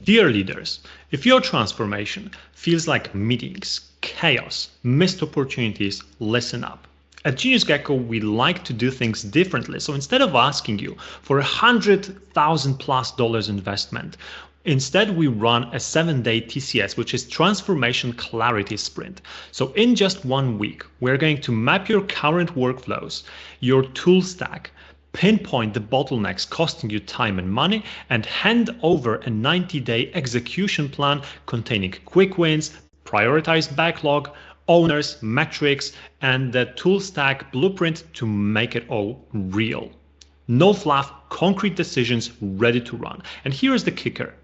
Dear leaders, if your transformation feels like meetings, chaos, missed opportunities, listen up. At Genius Gecko, we like to do things differently. So instead of asking you for $100,000+ investment, Instead, we run a 7-day TCS, which is Transformation Clarity Sprint. So in just 1 week, we're going to map your current workflows, your tool stack, pinpoint the bottlenecks costing you time and money, and hand over a 90-day execution plan containing quick wins, prioritized backlog, owners, metrics, and the tool stack blueprint to make it all real. No fluff, concrete decisions ready to run. And here's the kicker.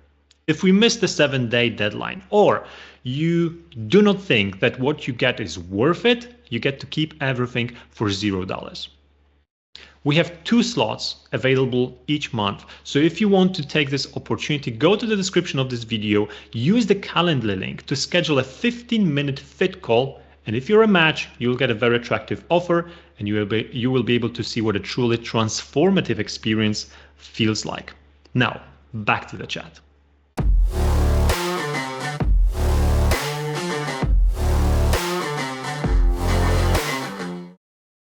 If we miss the 7-day deadline, or you do not think that what you get is worth it, you get to keep everything for $0. We have 2 slots available each month. So if you want to take this opportunity, go to the description of this video, use the Calendly link to schedule a 15-minute fit call. And if you're a match, you'll get a very attractive offer, and you will be able to see what a truly transformative experience feels like. Now, back to the chat.